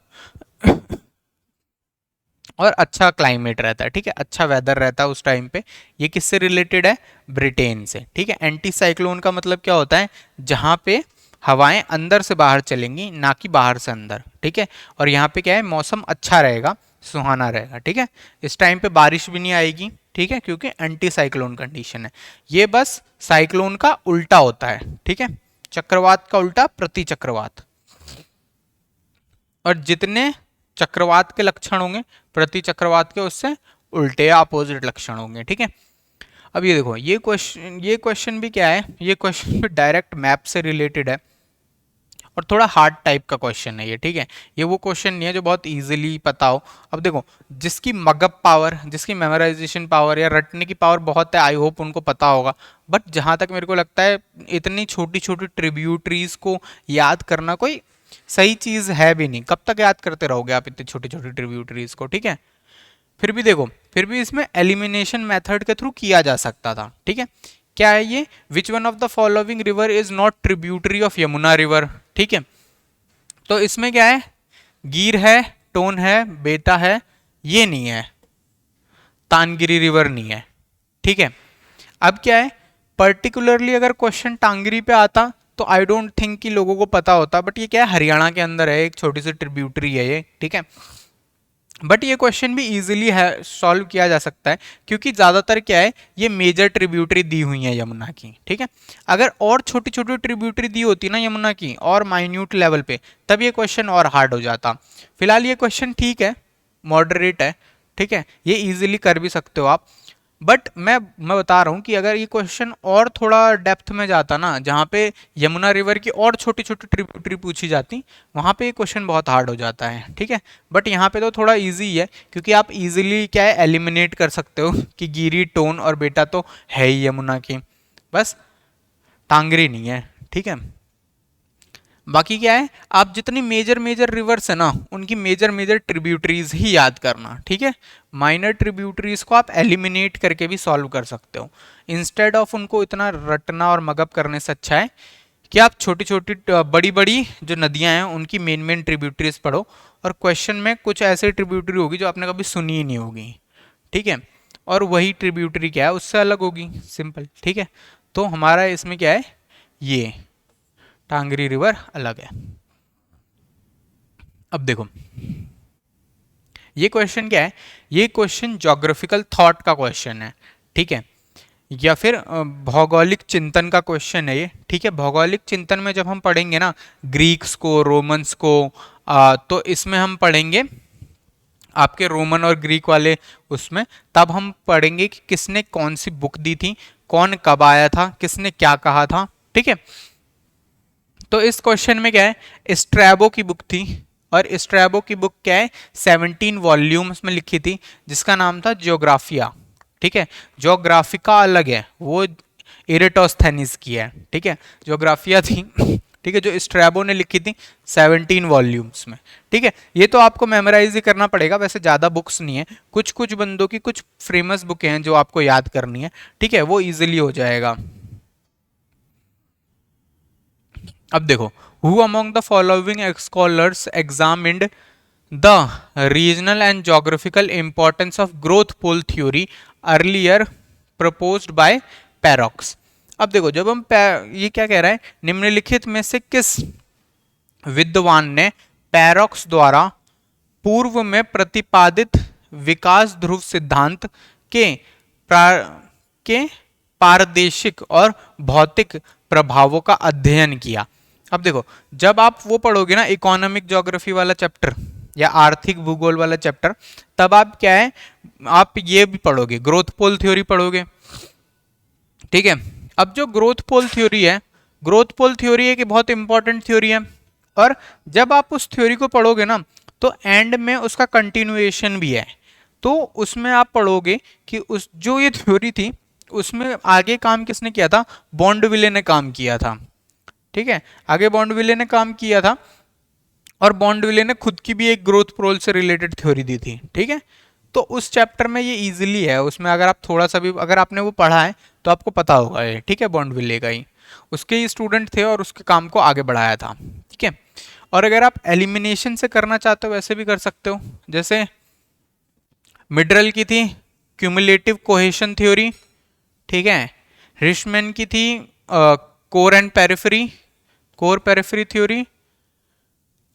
अच्छा क्लाइमेट रहता है, ठीक है, अच्छा वेदर रहता है उस टाइम पे। ये किससे रिलेटेड है, ब्रिटेन से, ठीक है। एंटी साइक्लोन का मतलब क्या होता है, जहां पे हवाएं अंदर से बाहर चलेंगी, ना कि बाहर से अंदर, ठीक है। और यहाँ पे क्या है, मौसम अच्छा रहेगा, सुहाना रहेगा, ठीक है। इस टाइम पे बारिश भी नहीं आएगी, ठीक है, क्योंकि एंटी साइक्लोन कंडीशन है। ये बस साइक्लोन का उल्टा होता है, ठीक है, चक्रवात का उल्टा प्रति चक्रवात। और जितने चक्रवात के लक्षण होंगे, प्रति चक्रवात के उससे उल्टे अपोजिट लक्षण होंगे, ठीक है। अब ये देखो, ये क्वेश्चन भी क्या है, ये क्वेश्चन भी डायरेक्ट मैप से रिलेटेड है और थोड़ा हार्ड टाइप का क्वेश्चन है ये, ठीक है। ये वो क्वेश्चन नहीं है जो बहुत इजीली पता हो। अब देखो, जिसकी मगअप पावर, जिसकी मेमोराइजेशन पावर या रटने की पावर बहुत है, आई होप उनको पता होगा। बट जहाँ तक मेरे को लगता है, इतनी छोटी छोटी ट्रिब्यूटरीज को याद करना कोई सही चीज़ है भी नहीं। कब तक याद करते रहोगे आप इतनी छोटी छोटी ट्रिब्यूटरीज को, ठीक है। फिर भी देखो, फिर भी इसमें एलिमिनेशन मेथड के थ्रू किया जा सकता था, ठीक है। क्या है ये, विच one of the following river is not tributary of Yamuna river, ठीक है। तो इसमें क्या है, गीर है, टोन है, बेटा है, ये नहीं है, तानगिरी रिवर नहीं है, ठीक है। अब क्या है, पर्टिकुलरली अगर क्वेश्चन टांगरी पे आता तो आई डोंट थिंक कि लोगों को पता होता। बट ये क्या है, हरियाणा के अंदर है, एक छोटी सी ट्रिब्यूटरी है ये, ठीक है। बट ये क्वेश्चन भी इजीली है सॉल्व किया जा सकता है, क्योंकि ज़्यादातर क्या है, ये मेजर ट्रिब्यूटरी दी हुई है यमुना की, ठीक है। अगर और छोटी छोटी ट्रिब्यूटरी दी होती ना यमुना की, और माइन्यूट लेवल पे, तब ये क्वेश्चन और हार्ड हो जाता। फिलहाल ये क्वेश्चन ठीक है, मॉडरेट है, ठीक है, ये इजीली कर भी सकते हो आप। बट मैं बता रहा हूँ कि अगर ये क्वेश्चन और थोड़ा डेप्थ में जाता ना, जहाँ पे यमुना रिवर की और छोटी छोटी ट्रिब्यूटरी पूछी जाती, वहाँ पे ये क्वेश्चन बहुत हार्ड हो जाता है, ठीक है। बट यहाँ पे तो थोड़ा इजी है, क्योंकि आप इजीली क्या है, एलिमिनेट कर सकते हो कि गिरी, टोन और बेटा तो है ही यमुना की, बस टांगरी नहीं है, ठीक है। बाकी क्या है, आप जितनी मेजर मेजर रिवर्स है ना, उनकी मेजर मेजर ट्रिब्यूटरीज ही याद करना, ठीक है। माइनर ट्रिब्यूटरीज को आप एलिमिनेट करके भी सॉल्व कर सकते हो, इंस्टेड ऑफ उनको इतना रटना और मगअप करने से अच्छा है कि आप छोटी छोटी बड़ी बड़ी जो नदियां हैं उनकी मेन मेन ट्रिब्यूटरीज पढ़ो। और क्वेश्चन में कुछ ऐसी ट्रिब्यूटरी होगी जो आपने कभी सुनी ही नहीं होगी, ठीक है, और वही ट्रिब्यूटरी क्या है, उससे अलग होगी, सिंपल, ठीक है। तो हमारा इसमें क्या है, ये टांगरी रिवर अलग है। अब देखो, ये क्वेश्चन क्या है, ये क्वेश्चन ज्योग्राफिकल थॉट का क्वेश्चन है, ठीक है। या फिर भौगोलिक चिंतन का क्वेश्चन है ये, ठीक है। भौगोलिक चिंतन में जब हम पढ़ेंगे ना ग्रीक्स को, रोमन्स को, तो इसमें हम पढ़ेंगे आपके रोमन और ग्रीक वाले उसमें, तब हम पढ़ेंगे कि किसने कौन सी बुक दी थी, कौन कब आया था, किसने क्या कहा था, ठीक है। तो इस क्वेश्चन में क्या है, स्ट्रैबो की बुक थी, और स्ट्रैबो की बुक क्या है, 17 वॉल्यूम्स में लिखी थी, जिसका नाम था जियोग्राफिया, ठीक है। जियोग्राफिका अलग है, वो इरेटोस्थेनिस की है, ठीक है। जियोग्राफिया थी ठीक है, जो स्ट्रैबो ने लिखी थी 17 वॉल्यूम्स में, ठीक है। ये तो आपको मेमोराइज ही करना पड़ेगा, वैसे ज़्यादा बुक्स नहीं है, कुछ कुछ बंदों की कुछ फेमस बुकें हैं जो आपको याद करनी है, ठीक है, वो इजीली हो जाएगा। अब देखो, who among the following scholars examined the regional and geographical importance of growth pole theory earlier proposed by Perroux. अब देखो, जब हम ये क्या कह रहा है, निम्नलिखित में से किस विद्वान ने पैरोक्स द्वारा पूर्व में प्रतिपादित विकास ध्रुव सिद्धांत के के पारदेशिक और भौतिक प्रभावों का अध्ययन किया। अब देखो, जब आप वो पढ़ोगे ना इकोनॉमिक ज्योग्राफी वाला चैप्टर या आर्थिक भूगोल वाला चैप्टर, तब आप क्या है, आप ये भी पढ़ोगे, ग्रोथ पोल थ्योरी पढ़ोगे, ठीक है। अब जो ग्रोथ पोल थ्योरी है, ग्रोथ पोल थ्योरी एक बहुत इंपॉर्टेंट थ्योरी है, और जब आप उस थ्योरी को पढ़ोगे ना, तो एंड में उसका कंटिन्यूएशन भी है, तो उसमें आप पढ़ोगे कि उस जो ये थ्योरी थी उसमें आगे काम किसने किया था, बॉन्डविले ने काम किया था, ठीक है। आगे बॉन्डविले ने काम किया था, और बॉन्डविले ने खुद की भी एक ग्रोथ पोल से रिलेटेड थ्योरी दी थी, ठीक है। तो उस चैप्टर में ये इजीली है, उसमें अगर आप थोड़ा सा भी अगर आपने वो पढ़ा है तो आपको पता होगा ये, ठीक है। बॉन्डविले का ही उसके ही स्टूडेंट थे और उसके काम को आगे बढ़ाया था, ठीक है। और अगर आप एलिमिनेशन से करना चाहते हो वैसे भी कर सकते हो, जैसे मिडरल की थी क्यूमुलेटिव कोहेशन थ्योरी, ठीक है। रिशमैन की थी core and periphery, core periphery theory,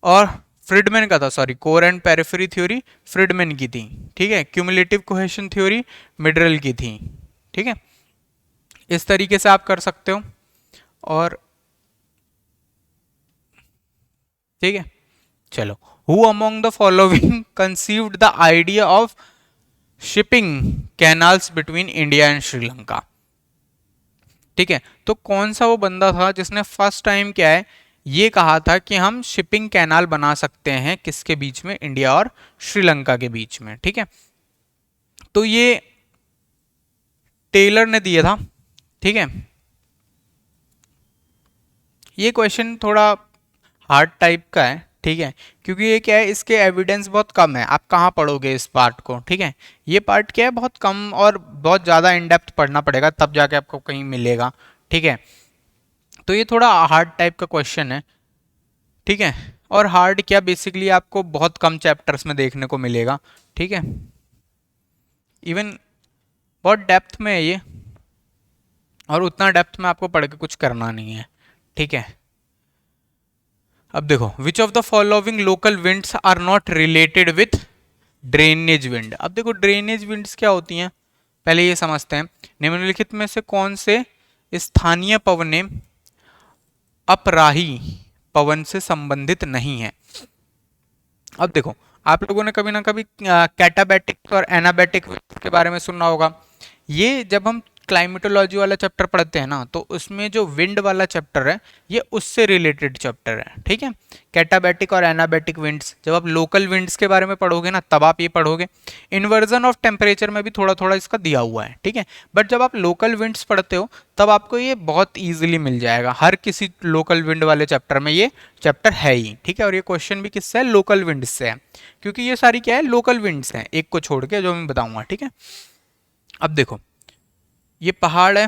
और फ्रिडमैन का था, sorry, core and periphery theory Fridman की थी, ठीक है। क्यूमुलेटिव कोहेशन थ्योरी मिडरल की थी, ठीक है। इस तरीके से आप कर सकते हो, और ठीक है। चलो, who among the following conceived the idea of shipping canals between India and Sri Lanka, ठीक है। तो कौन सा वो बंदा था जिसने फर्स्ट टाइम क्या है ये कहा था कि हम शिपिंग कैनाल बना सकते हैं किसके बीच में, इंडिया और श्रीलंका के बीच में, ठीक है। तो ये टेलर ने दिया था, ठीक है। ये क्वेश्चन थोड़ा हार्ड टाइप का है, ठीक है, क्योंकि ये क्या है, इसके एविडेंस बहुत कम है, आप कहाँ पढ़ोगे इस पार्ट को, ठीक है। ये पार्ट क्या है, बहुत कम और बहुत ज़्यादा इन डेप्थ पढ़ना पड़ेगा तब जाके आपको कहीं मिलेगा, ठीक है। तो ये थोड़ा हार्ड टाइप का क्वेश्चन है, ठीक है। और हार्ड क्या, बेसिकली आपको बहुत कम चैप्टर्स में देखने को मिलेगा, ठीक है। इवन बहुत डेप्थ में है ये, और उतना डेप्थ में आपको पढ़ के कुछ करना नहीं है, ठीक है। अब देखो, which of the following local winds are not related with drainage wind. अब देखो, ड्रेनेज विंड्स क्या होती हैं, पहले ये समझते हैं। निम्नलिखित में से कौन से स्थानीय पवनें अपराही पवन से संबंधित नहीं है। अब देखो, आप लोगों ने कभी ना कभी कैटाबैटिक और एनाबैटिक के बारे में सुना होगा। ये जब हम क्लाइमेटोलॉजी वाला चैप्टर पढ़ते हैं ना, तो उसमें जो विंड वाला चैप्टर है ये उससे रिलेटेड चैप्टर है, ठीक है। कैटाबैटिक और एनाबैटिक विंड्स, जब आप लोकल विंड्स के बारे में पढ़ोगे ना तब आप ये पढ़ोगे। इन्वर्जन ऑफ टेम्परेचर में भी थोड़ा थोड़ा इसका दिया हुआ है, ठीक है। बट जब आप लोकल विंड्स पढ़ते हो तब आपको ये बहुत ईजिली मिल जाएगा, हर किसी लोकल विंड वाले चैप्टर में ये चैप्टर है ही, ठीक है। और ये क्वेश्चन भी किससे है, लोकल विंड्स से है, क्योंकि ये सारी क्या है, लोकल विंड्स हैं, एक को छोड़ के जो मैं बताऊंगा, ठीक है। अब देखो, ये पहाड़ है,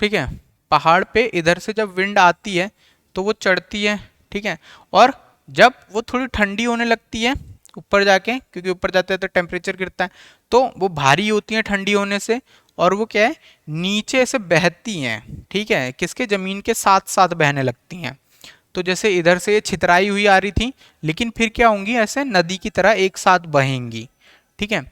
ठीक है। पहाड़ पे इधर से जब विंड आती है तो वो चढ़ती है, ठीक है। और जब वो थोड़ी ठंडी होने लगती है ऊपर जाके, क्योंकि ऊपर जाते हैं तो टेम्परेचर गिरता है, तो वो भारी होती है ठंडी होने से, और वो क्या है, नीचे से बहती हैं, ठीक है, किसके, जमीन के साथ साथ बहने लगती हैं। तो जैसे इधर से ये छितराई हुई आ रही थी, लेकिन फिर क्या होंगी, ऐसे नदी की तरह एक साथ बहेंगी, ठीक है।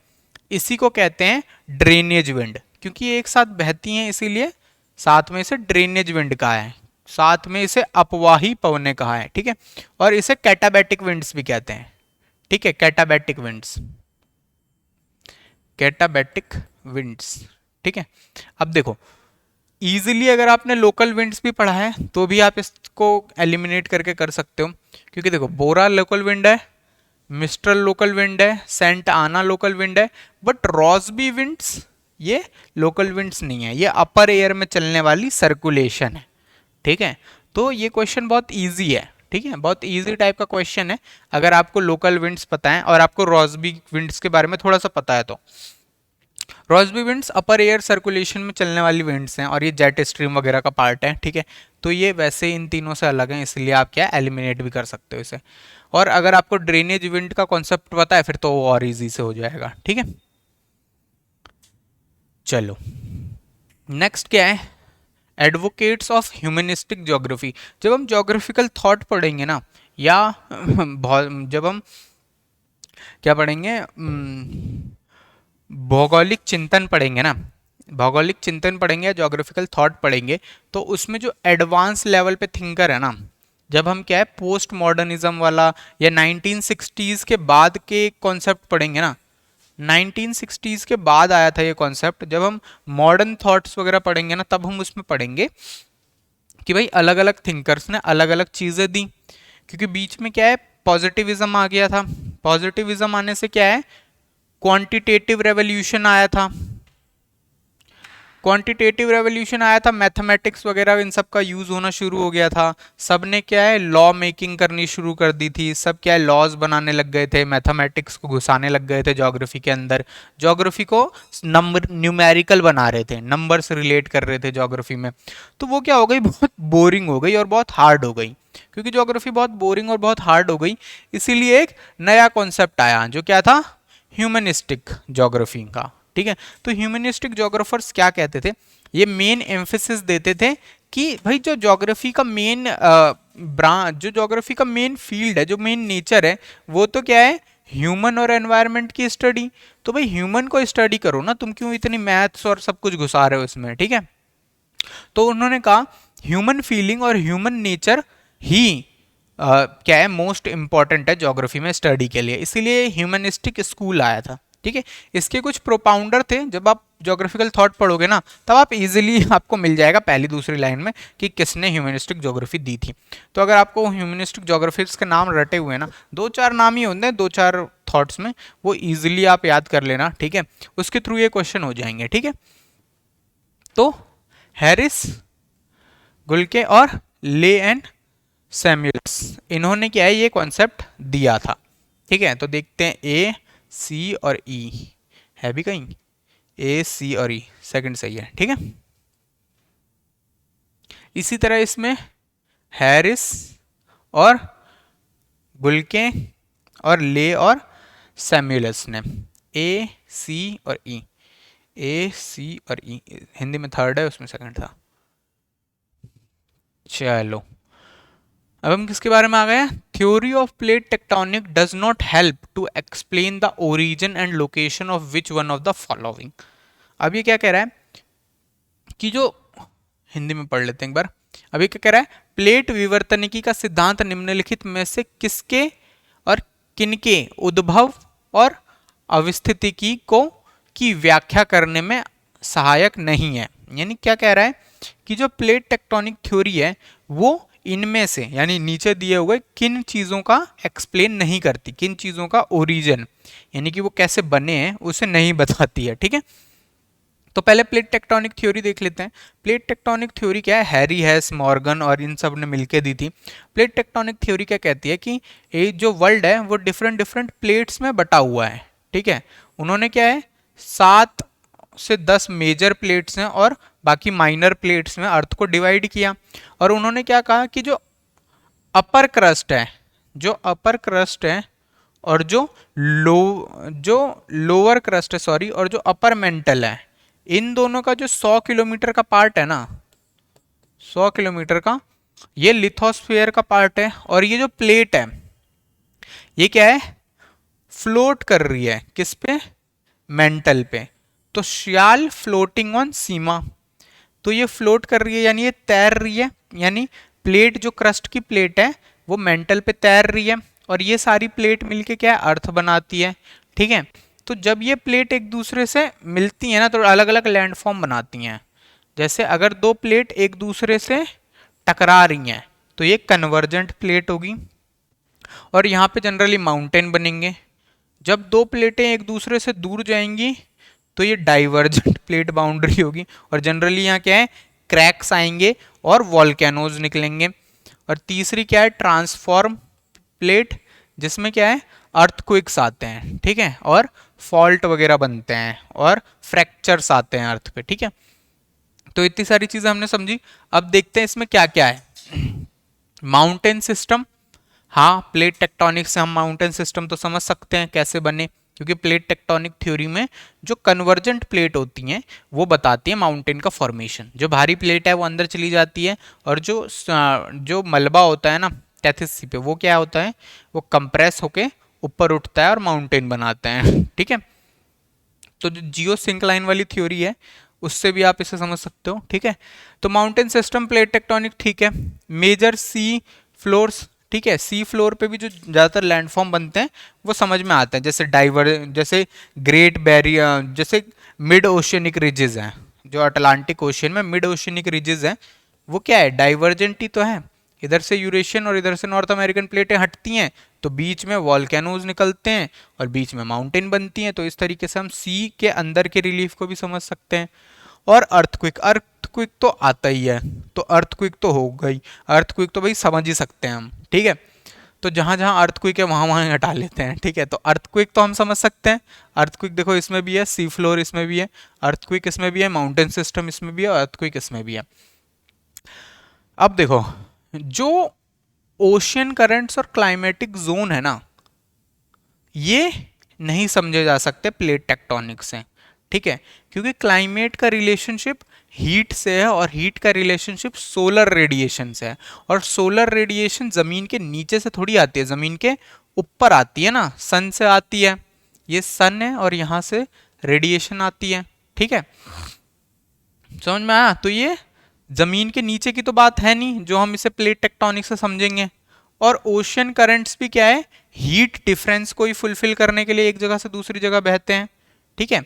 इसी को कहते हैं ड्रेनेज विंड। क्योंकि ये एक साथ बहती हैं, इसीलिए साथ में इसे ड्रेनेज विंड कहा है, साथ में इसे अपवाही पवने कहा है, ठीक है। और इसे कैटाबैटिक विंड्स भी कहते हैं, ठीक है, कैटाबैटिक विंड्स, कैटाबैटिक विंड्स, ठीक है। अब देखो इजीली अगर आपने लोकल विंड्स भी पढ़ा है तो भी आप इसको एलिमिनेट करके कर सकते हो, क्योंकि देखो बोरा लोकल विंड है, मिस्ट्रल लोकल विंड है, सेंट आना लोकल विंड है, बट रॉसबी विंड्स ये लोकल विंड्स नहीं है, ये अपर एयर में चलने वाली सर्कुलेशन है, ठीक है। तो ये क्वेश्चन बहुत इजी है, ठीक है, बहुत इजी टाइप का क्वेश्चन है अगर आपको लोकल विंड्स पता है और आपको रॉसबी विंड्स के बारे में थोड़ा सा पता है तो। रॉसबी विंड्स अपर एयर सर्कुलेशन में चलने वाली विंड्स हैं और ये जेट स्ट्रीम वगैरह का पार्ट है, ठीक है। तो ये वैसे इन तीनों से अलग हैं, इसलिए आप क्या एलिमिनेट भी कर सकते हो इसे। और अगर आपको ड्रेनेज विंड का कॉन्सेप्ट पता है फिर तो वो और इजी से हो जाएगा, ठीक है। चलो नेक्स्ट क्या है, एडवोकेट्स ऑफ ह्यूमनिस्टिक ज्योग्राफी। जब हम ज्योग्राफिकल थॉट पढ़ेंगे ना, या जब हम क्या पढ़ेंगे, भौगोलिक चिंतन पढ़ेंगे ना, भौगोलिक चिंतन पढ़ेंगे या ज्योग्राफिकल थॉट पढ़ेंगे, तो उसमें जो एडवांस लेवल पे थिंकर है ना, जब हम क्या है पोस्ट मॉडर्निज्म वाला या 1960s के बाद के कॉन्सेप्ट पढ़ेंगे ना, 1960s के बाद आया था ये कॉन्सेप्ट, जब हम मॉडर्न थॉट्स वगैरह पढ़ेंगे ना तब हम उसमें पढ़ेंगे कि भाई अलग अलग थिंकर्स ने अलग अलग चीज़ें दी, क्योंकि बीच में क्या है पॉजिटिविज्म आ गया था, पॉजिटिविज्म आने से क्या है क्वांटिटेटिव रेवोल्यूशन आया था, क्वांटिटेटिव रेवोल्यूशन आया था, मैथमेटिक्स वगैरह इन सब का यूज होना शुरू हो गया था, सबने क्या है लॉ मेकिंग करनी शुरू कर दी थी, सब क्या है लॉज बनाने लग गए थे, मैथमेटिक्स को घुसाने लग गए थे ज्योग्राफी के अंदर, ज्योग्राफी को नंबर न्यूमेरिकल बना रहे थे, नंबर से रिलेट कर रहे थे ज्योग्राफी में। तो वो क्या हो गई, बहुत बोरिंग हो गई और बहुत हार्ड हो गई, क्योंकि ज्योग्राफी बहुत बोरिंग और बहुत हार्ड हो गई, इसीलिए एक नया कॉन्सेप्ट आया जो क्या था, ह्यूमनिस्टिक ज्योग्राफी का, ठीक है। तो ह्यूमनिस्टिक ज्योग्राफर्स क्या कहते थे, ये मेन एम्फेसिस देते थे कि भाई जो ज्योग्राफी का मेन ब्रांच, जो ज्योग्राफी का मेन फील्ड है, जो मेन नेचर है, वो तो क्या है ह्यूमन और एनवायरनमेंट की स्टडी। तो भाई ह्यूमन को स्टडी करो ना, तुम क्यों इतनी मैथ्स और सब कुछ घुसा रहे हो इसमें, ठीक है। तो उन्होंने कहा ह्यूमन फीलिंग और ह्यूमन नेचर ही क्या है मोस्ट इंपॉर्टेंट है ज्योग्राफी में स्टडी के लिए, इसीलिए ह्यूमनिस्टिक स्कूल आया था, ठीक है। इसके कुछ प्रोपाउंडर थे, जब आप ज्योग्राफिकल थॉट पढ़ोगे ना तब आप इजीली आपको मिल जाएगा पहली दूसरी लाइन में कि किसने ह्यूमनिस्टिक ज्योग्राफी दी थी। तो अगर आपको ह्यूमनिस्टिक ज्योग्राफिक्स के नाम रटे हुए ना, दो चार नाम ही होते हैं, दो चार थॉट्स में, वो इजीली आप याद कर लेना, ठीक है, उसके थ्रू ये क्वेश्चन हो जाएंगे, ठीक है। तो हैरिस, गुल्के और ले एंड सैमुअल्स, इन्होंने क्या है ये कॉन्सेप्ट दिया था, ठीक है। तो देखते हैं ए सी और ई है भी कहीं, ए सी और ई सेकंड सही है, ठीक है। इसी तरह इसमें हैरिस और गुल्के और ले और सैमुअल्स ने ए सी और ई, ए सी और ई, हिंदी में थर्ड है उसमें सेकंड था। चलो अब हम किसके बारे में आ गए, theory of plate tectonic does not help to explain the origin and location of which one of the following. अब ये क्या कह रहा है कि जो, हिंदी में पढ़ लेते हैं एक बार, अब ये क्या कह रहा है, प्लेट विवर्तनिकी का सिद्धांत निम्नलिखित में से किसके और किनके उद्भव और अवस्थितिकी को की व्याख्या करने में सहायक नहीं है। यानी क्या कह रहा है कि जो प्लेट टेक्टोनिक थ्योरी है वो इनमें से यानी नीचे दिए हुए किन चीज़ों का एक्सप्लेन नहीं करती, किन चीज़ों का ओरिजिन यानी कि वो कैसे बने हैं उसे नहीं बताती है, ठीक है। तो पहले प्लेट टेक्टोनिक थ्योरी देख लेते हैं। प्लेट टेक्टोनिक थ्योरी क्या है, हैरी हैस, मॉर्गन और इन सब ने मिलकर दी थी। प्लेट टेक्टोनिक थ्योरी क्या कहती है कि ये जो वर्ल्ड है वो डिफरेंट डिफरेंट प्लेट्स में बटा हुआ है, ठीक है। उन्होंने क्या है 7 से 10 मेजर प्लेट्स हैं और बाकी माइनर प्लेट्स में अर्थ को डिवाइड किया। और उन्होंने क्या कहा कि जो अपर क्रस्ट है, जो अपर क्रस्ट है और जो लोअर क्रस्ट है सॉरी, और जो अपर मेंटल है, इन दोनों का जो 100 किलोमीटर का पार्ट है ना, 100 किलोमीटर का, ये लिथोस्फीयर का पार्ट है। और ये जो प्लेट है ये क्या है फ्लोट कर रही है किस पे, मेंटल पे। तो श्याल फ्लोटिंग ऑन सीमा, तो ये फ्लोट कर रही है यानी ये तैर रही है, यानी प्लेट जो क्रस्ट की प्लेट है वो मेंटल पे तैर रही है, और ये सारी प्लेट मिलके क्या है, अर्थ बनाती है। ठीक है, तो जब ये प्लेट एक दूसरे से मिलती है ना तो अलग अलग लैंडफॉर्म बनाती हैं। जैसे अगर दो प्लेट एक दूसरे से टकरा रही हैं तो ये कन्वर्जेंट प्लेट होगी, और यहाँ पे जनरली माउंटेन बनेंगे। जब दो प्लेटें एक दूसरे से दूर जाएंगी तो ये डाइवर्जेंट प्लेट बाउंड्री होगी, और जनरली यहाँ क्या है, क्रैक्स आएंगे और वॉल्केनोज निकलेंगे। और तीसरी क्या है, ट्रांसफॉर्म प्लेट, जिसमें क्या है, अर्थक्वेक्स आते हैं। ठीक है, और फॉल्ट वगैरह बनते हैं और फ्रैक्चर्स आते हैं अर्थ पे। ठीक है, तो इतनी सारी चीजें हमने समझी। अब देखते हैं इसमें क्या क्या है। माउंटेन सिस्टम, हाँ प्लेट टेक्टोनिक से हम माउंटेन सिस्टम तो समझ सकते हैं कैसे बने, क्योंकि प्लेट टेक्टोनिक थ्योरी में जो कन्वर्जेंट प्लेट होती हैं वो बताती है माउंटेन का फॉर्मेशन। जो भारी प्लेट है वो अंदर चली जाती है, और जो मलबा होता है ना टेथिस पे, वो क्या होता है, वो कंप्रेस होके ऊपर उठता है और माउंटेन बनाते हैं। ठीक है, तो जो जियो सिंक्लाइन वाली थ्योरी है उससे भी आप इसे समझ सकते हो। ठीक है, तो माउंटेन सिस्टम, प्लेट टेक्टोनिक, ठीक है। मेजर सी फ्लोर्स, ठीक है, सी फ्लोर पे भी जो ज़्यादातर लैंडफॉर्म बनते हैं वो समझ में आते हैं, जैसे ग्रेट बैरियर, जैसे मिड ओशियनिक रिजेस हैं, जो अटलांटिक ओशियन में मिड ओशियनिक रिजेस हैं, वो क्या है, डाइवर्जेंट ही तो है। इधर से यूरेशियन और इधर से नॉर्थ अमेरिकन प्लेटें हटती हैं तो बीच में वॉल्केनोज निकलते हैं और बीच में माउंटेन बनती हैं। तो इस तरीके से हम सी के अंदर के रिलीफ को भी समझ सकते हैं। और अर्थक्विक, अर्थक्विक तो आता ही है, तो अर्थक्विक तो हो गई, अर्थक्विक तो भाई समझ ही सकते हैं हम। ठीक है, तो जहां जहां अर्थक्विक है वहां वहां हटा लेते हैं। ठीक है, तो अर्थक्विक तो हम समझ सकते हैं। अर्थक्विक देखो इसमें भी है, सी फ्लोर इसमें भी है, अर्थक्विक इसमें भी है, माउंटेन सिस्टम इसमें भी है, और अर्थक्विक इसमें भी है। अब देखो, जो ओशियन करंट्स और क्लाइमेटिक जोन है ना, ये नहीं समझे जा सकते प्लेट टेक्टोनिक से। ठीक है, क्योंकि क्लाइमेट का रिलेशनशिप हीट से है, और हीट का रिलेशनशिप सोलर रेडिएशन से है, और सोलर रेडिएशन जमीन के नीचे से थोड़ी आती है, जमीन के ऊपर आती है ना, सन से आती है। ये सन है और यहां से रेडिएशन आती है। ठीक है, समझ में आया? तो ये जमीन के नीचे की तो बात है नहीं जो हम इसे प्लेट टेक्टोनिक से समझेंगे। और ओशियन करंट्स भी क्या है, हीट डिफरेंस को ही फुलफिल करने के लिए एक जगह से दूसरी जगह बहते हैं। ठीक है,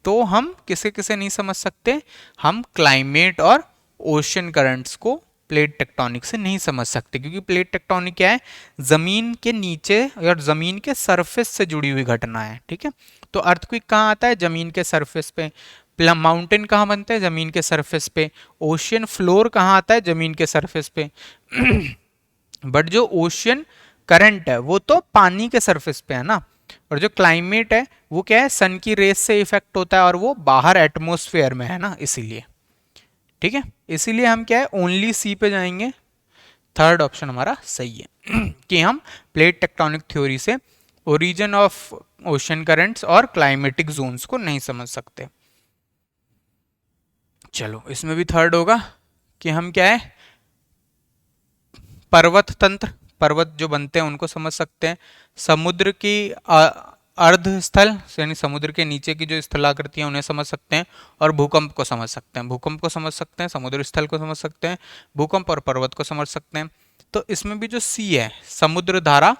तो हम किसे किसे नहीं समझ सकते, हम क्लाइमेट और ओशियन करंट्स को प्लेट टेक्टोनिक से नहीं समझ सकते, क्योंकि प्लेट टेक्टोनिक क्या है, जमीन के नीचे और जमीन के सरफेस से जुड़ी हुई घटना है। ठीक है, तो अर्थक्वेक कहाँ आता है, जमीन के सरफेस पे। माउंटेन कहाँ बनते हैं, जमीन के सरफेस पे। ओशियन फ्लोर कहाँ आता है, जमीन के सरफेस पे। बट जो ओशियन करंट है वो तो पानी के सरफेस पे है ना, और जो क्लाइमेट है वो क्या है, सन की रेस से इफेक्ट होता है, और वो बाहर एटमॉस्फेयर में है ना, इसीलिए। ठीक है, इसीलिए हम क्या है, ओनली सी पे जाएंगे। थर्ड ऑप्शन हमारा सही है कि हम प्लेट टेक्टोनिक थ्योरी से ओरिजिन ऑफ ओशियन करंट्स और क्लाइमेटिक जोन्स को नहीं समझ सकते। चलो, इसमें भी थर्ड होगा कि हम क्या है, पर्वत तंत्र, पर्वत जो बनते हैं उनको समझ सकते हैं। समुद्र की अर्ध स्थल, यानी समुद्र के नीचे की जो स्थलाकृति है उन्हें समझ सकते हैं, और भूकंप को समझ सकते हैं। भूकंप को समझ सकते हैं, समुद्र स्थल को समझ सकते हैं, भूकंप और पर्वत को समझ सकते हैं। तो इसमें भी जो सी है, समुद्र धारा,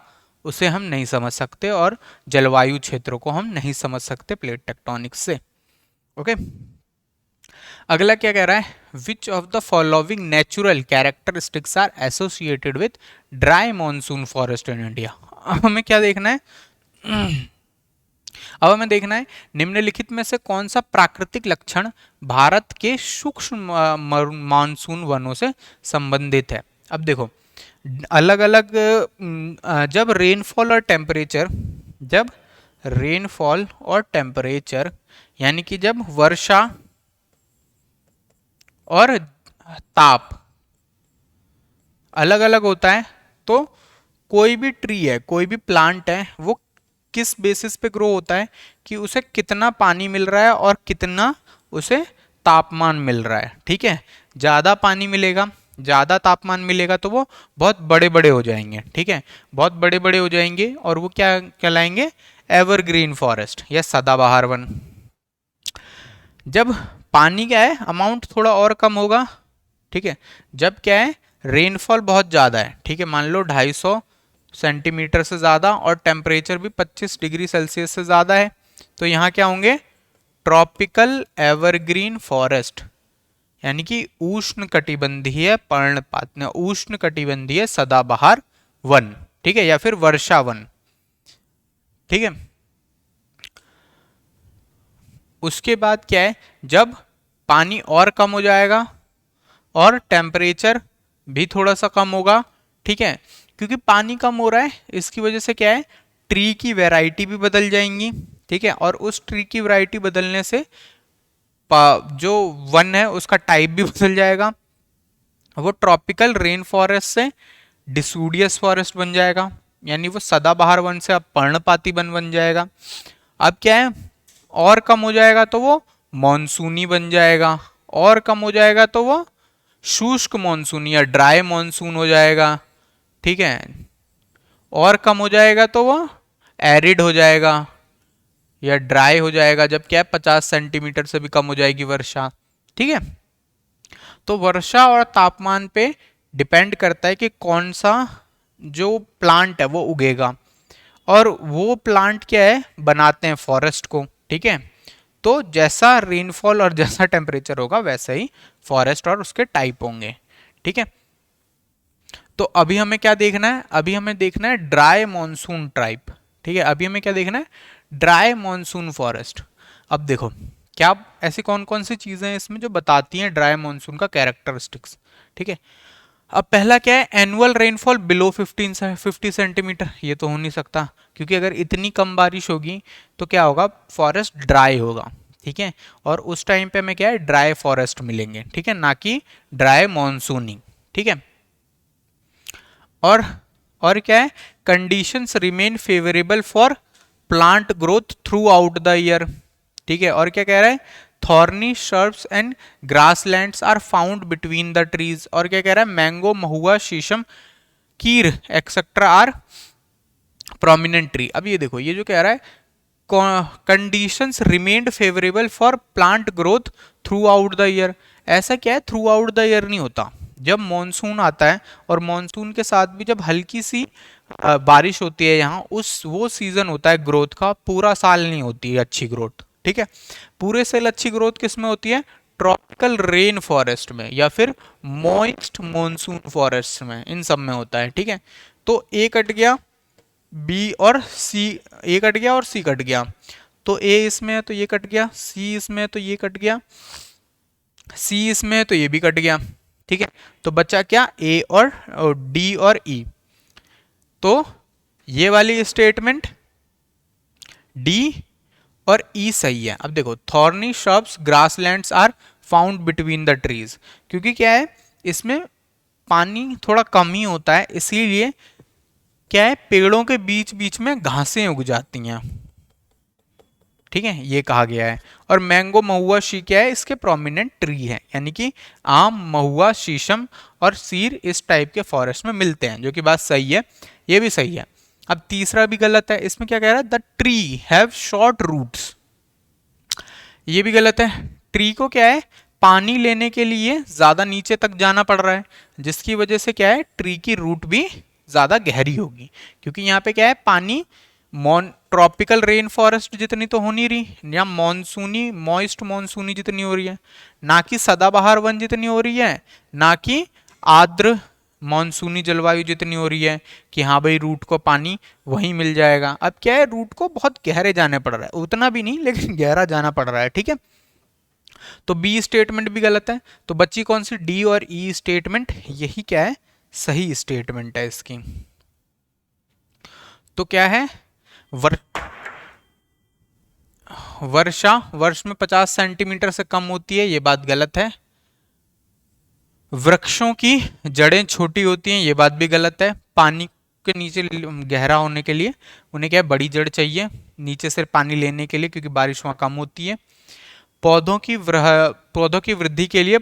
उसे हम नहीं समझ सकते, और जलवायु क्षेत्रों को हम नहीं समझ सकते प्लेट टेक्टोनिक्स से। ओके, अगला क्या कह रहा है, which of the following natural characteristics are associated with dry monsoon forest in India. हमें क्या देखना है, अब हमें देखना है निम्नलिखित में से कौन सा प्राकृतिक लक्षण भारत के सूक्ष्म मानसून वनों से संबंधित है। अब देखो, अलग अलग जब रेनफॉल और टेम्परेचर यानी कि जब वर्षा और ताप अलग अलग होता है, तो कोई भी ट्री है, कोई भी प्लांट है, वो किस बेसिस पे ग्रो होता है कि उसे कितना पानी मिल रहा है और कितना उसे तापमान मिल रहा है। ठीक है, ज़्यादा पानी मिलेगा, ज़्यादा तापमान मिलेगा तो वो बहुत बड़े बड़े हो जाएंगे। ठीक है, बहुत बड़े बड़े हो जाएंगे और वो क्या कहलाएंगे, एवरग्रीन फॉरेस्ट या सदाबहार वन। जब पानी क्या है अमाउंट थोड़ा और कम होगा, ठीक है, जब क्या है रेनफॉल बहुत ज़्यादा है, ठीक है, मान लो 250 सेंटीमीटर से ज़्यादा और टेम्परेचर भी 25 डिग्री सेल्सियस से ज़्यादा है, तो यहाँ क्या होंगे ट्रॉपिकल एवरग्रीन फॉरेस्ट, यानी कि उष्ण कटिबंधीय पर्णपात, उष्ण कटिबंधीय सदाबहार वन, ठीक है, या फिर वर्षा वन, ठीक है। उसके बाद क्या है जब पानी और कम हो जाएगा और टेम्परेचर भी थोड़ा सा कम होगा, ठीक है, क्योंकि पानी कम हो रहा है इसकी वजह से क्या है ट्री की वैरायटी भी बदल जाएंगी, ठीक है, और उस ट्री की वैरायटी बदलने से जो वन है उसका टाइप भी बदल जाएगा, वो ट्रॉपिकल रेन फॉरेस्ट से डिसूडियस फॉरेस्ट बन जाएगा, यानी वो सदाबहार वन से अब पर्णपाती वन बन जाएगा। अब क्या है और कम हो जाएगा तो वो मॉनसूनी बन जाएगा, और कम हो जाएगा तो वो शुष्क मॉनसून या ड्राई मॉनसून हो जाएगा, ठीक है, और कम हो जाएगा तो वो एरिड हो जाएगा या ड्राई हो जाएगा, जब क्या है 50 सेंटीमीटर से भी कम हो जाएगी वर्षा, ठीक है। तो वर्षा और तापमान पे डिपेंड करता है कि कौन सा जो प्लांट है वो उगेगा, और वो प्लांट क्या है बनाते हैं फॉरेस्ट को, ठीक है। तो जैसा रेनफॉल और जैसा टेम्परेचर होगा वैसे ही फॉरेस्ट और उसके टाइप होंगे, ठीक है। तो अभी हमें क्या देखना है, अभी हमें देखना है ड्राई मॉनसून टाइप, ठीक है, अभी हमें क्या देखना है ड्राई मॉनसून फॉरेस्ट। अब देखो क्या ऐसी कौन कौन सी चीजें हैं इसमें जो बताती हैं ड्राई मॉनसून का कैरेक्टरिस्टिक्स, ठीक है। अब पहला क्या है एनुअल रेनफॉल बिलो 50 सेंटीमीटर, ये तो हो नहीं सकता क्योंकि अगर इतनी कम बारिश होगी तो क्या होगा फॉरेस्ट ड्राई होगा, ठीक है, और उस टाइम पे हमें क्या है ड्राई फॉरेस्ट मिलेंगे, ठीक है, ना कि ड्राई मॉनसूनिंग, ठीक है। और और क्या है conditions remain favourable for plant growth throughout the year, ठीक है, और क्या कह रहा है thorny shrubs and grasslands are found between the trees, और क्या कह रहा है mango mahua shisham khair et cetera are prominent tree. अब ये देखो ये जो कह रहा है conditions remained favourable for plant growth throughout the year, ऐसा क्या है थ्रू आउट द ईयर नहीं होता, जब मॉनसून आता है और मॉनसून के साथ भी जब हल्की सी बारिश होती है यहाँ उस वो सीजन होता है ग्रोथ का, पूरा साल नहीं होती है अच्छी ग्रोथ, ठीक है। पूरे साल अच्छी ग्रोथ किस में होती है ट्रॉपिकल रेन फॉरेस्ट में या फिर मॉइस्ट मॉनसून फॉरेस्ट में, इन सब में होता है, ठीक है। तो ए कट गया बी और सी, ए कट गया और सी कट गया, तो ए इसमें है तो ये कट गया, सी इसमें है तो ये कट गया, सी इसमें है तो ये भी कट गया, ठीक है। तो बचा क्या ए और डी और ई, तो ये वाली स्टेटमेंट डी और ई सही है। अब देखो thorny shrubs grasslands are found between the trees, क्योंकि क्या है इसमें पानी थोड़ा कम ही होता है इसीलिए क्या है पेड़ों के बीच बीच में घासें उग जाती हैं, ठीक है, ये कहा गया है। और मैंगो महुआ शी क्या है इसके प्रोमिनेंट ट्री है, यानी कि आम महुआ शीशम और सीर इस टाइप के फॉरेस्ट में मिलते हैं, जो कि बात सही है, ये भी सही है। अब तीसरा भी गलत है, इसमें क्या कह रहा है the tree have short roots, ये भी गलत है। ट्री को क्या है पानी लेने के लिए ज्यादा नीचे तक जाना पड़ रहा है, जिसकी वजह से क्या है ट्री की रूट भी ज्यादा गहरी होगी, क्योंकि यहाँ पे क्या है पानी ट्रॉपिकल रेन फॉरेस्ट जितनी तो हो नहीं रही या मॉनसूनी मॉइस्ट मॉनसूनी जितनी हो रही है, ना कि सदाबहार वन जितनी हो रही है, ना कि आर्द्र मॉनसूनी जलवायु जितनी हो रही है कि हाँ भाई रूट को पानी वहीं मिल जाएगा। अब क्या है रूट को बहुत गहरे जाने पड़ रहा है, उतना भी नहीं लेकिन गहरा जाना पड़ रहा है, ठीक है। तो बी स्टेटमेंट भी गलत है, तो बच्ची कौन सी डी और ई स्टेटमेंट, यही क्या है सही स्टेटमेंट है इसकी। तो क्या है वर, वर्षा वर्ष में 50 सेंटीमीटर से कम होती है, ये बात गलत है। वृक्षों की जड़ें छोटी होती हैं, ये बात भी गलत है। पानी के नीचे गहरा होने के लिए उन्हें क्या है बड़ी जड़ चाहिए नीचे से पानी लेने के लिए, क्योंकि बारिश वहाँ कम होती है। पौधों की वृद्धि के लिए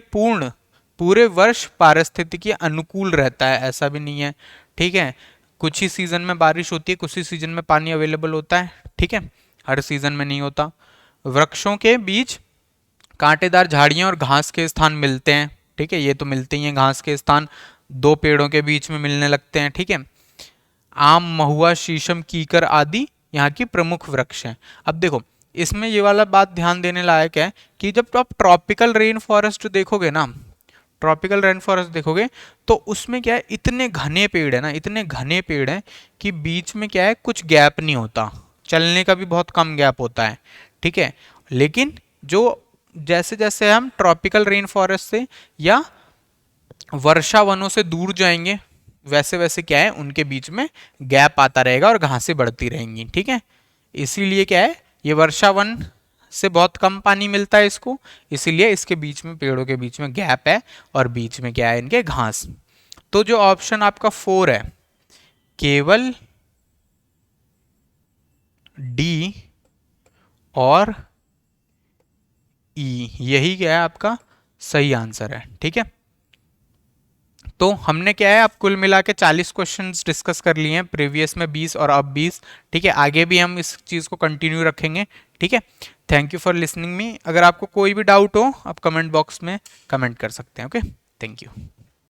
पूरे वर्ष पारिस्थितिकी अनुकूल रहता है, ऐसा भी नहीं है, ठीक है। कुछ ही सीजन में बारिश होती है, कुछ ही सीजन में पानी अवेलेबल होता है, ठीक है, हर सीजन में नहीं होता। वृक्षों के बीच कांटेदार झाड़ियां और घास के स्थान मिलते हैं, ठीक है, ये तो मिलते ही हैं, घास के स्थान दो पेड़ों के बीच में मिलने लगते हैं, ठीक है। आम, महुआ, शीशम, कीकर आदि यहाँ की प्रमुख वृक्ष हैं। अब देखो इसमें ये वाला बात ध्यान देने लायक है कि जब आप ट्रॉपिकल रेन फॉरेस्ट देखोगे ना, ट्रॉपिकल रेन फॉरेस्ट देखोगे तो उसमें क्या है, इतने घने पेड़ है ना, इतने घने पेड़ हैं कि बीच में क्या है, कुछ गैप नहीं होता, चलने का भी बहुत कम गैप होता है, ठीक है। लेकिन जो जैसे जैसे हम ट्रॉपिकल रेन फॉरेस्ट से या वर्षा वनों से दूर जाएंगे वैसे वैसे क्या है, उनके बीच में गैप आता रहेगा और घासें बढ़ती रहेंगी, ठीक है। इसीलिए क्या है, ये वर्षा वन से बहुत कम पानी मिलता है इसको, इसीलिए इसके बीच में, पेड़ों के बीच में गैप है और बीच में क्या है, इनके घास। तो जो ऑप्शन आपका 4 है, केवल डी और ई, यही क्या है आपका सही आंसर है, ठीक है। तो हमने क्या है, अब कुल मिला के 40 क्वेश्चंस डिस्कस कर लिए हैं, प्रीवियस में 20 और अब 20, ठीक है। आगे भी हम इस चीज़ को कंटिन्यू रखेंगे, ठीक है। Thank you for listening me. अगर आपको कोई भी डाउट हो आप कमेंट बॉक्स में कमेंट कर सकते हैं। Okay, thank you.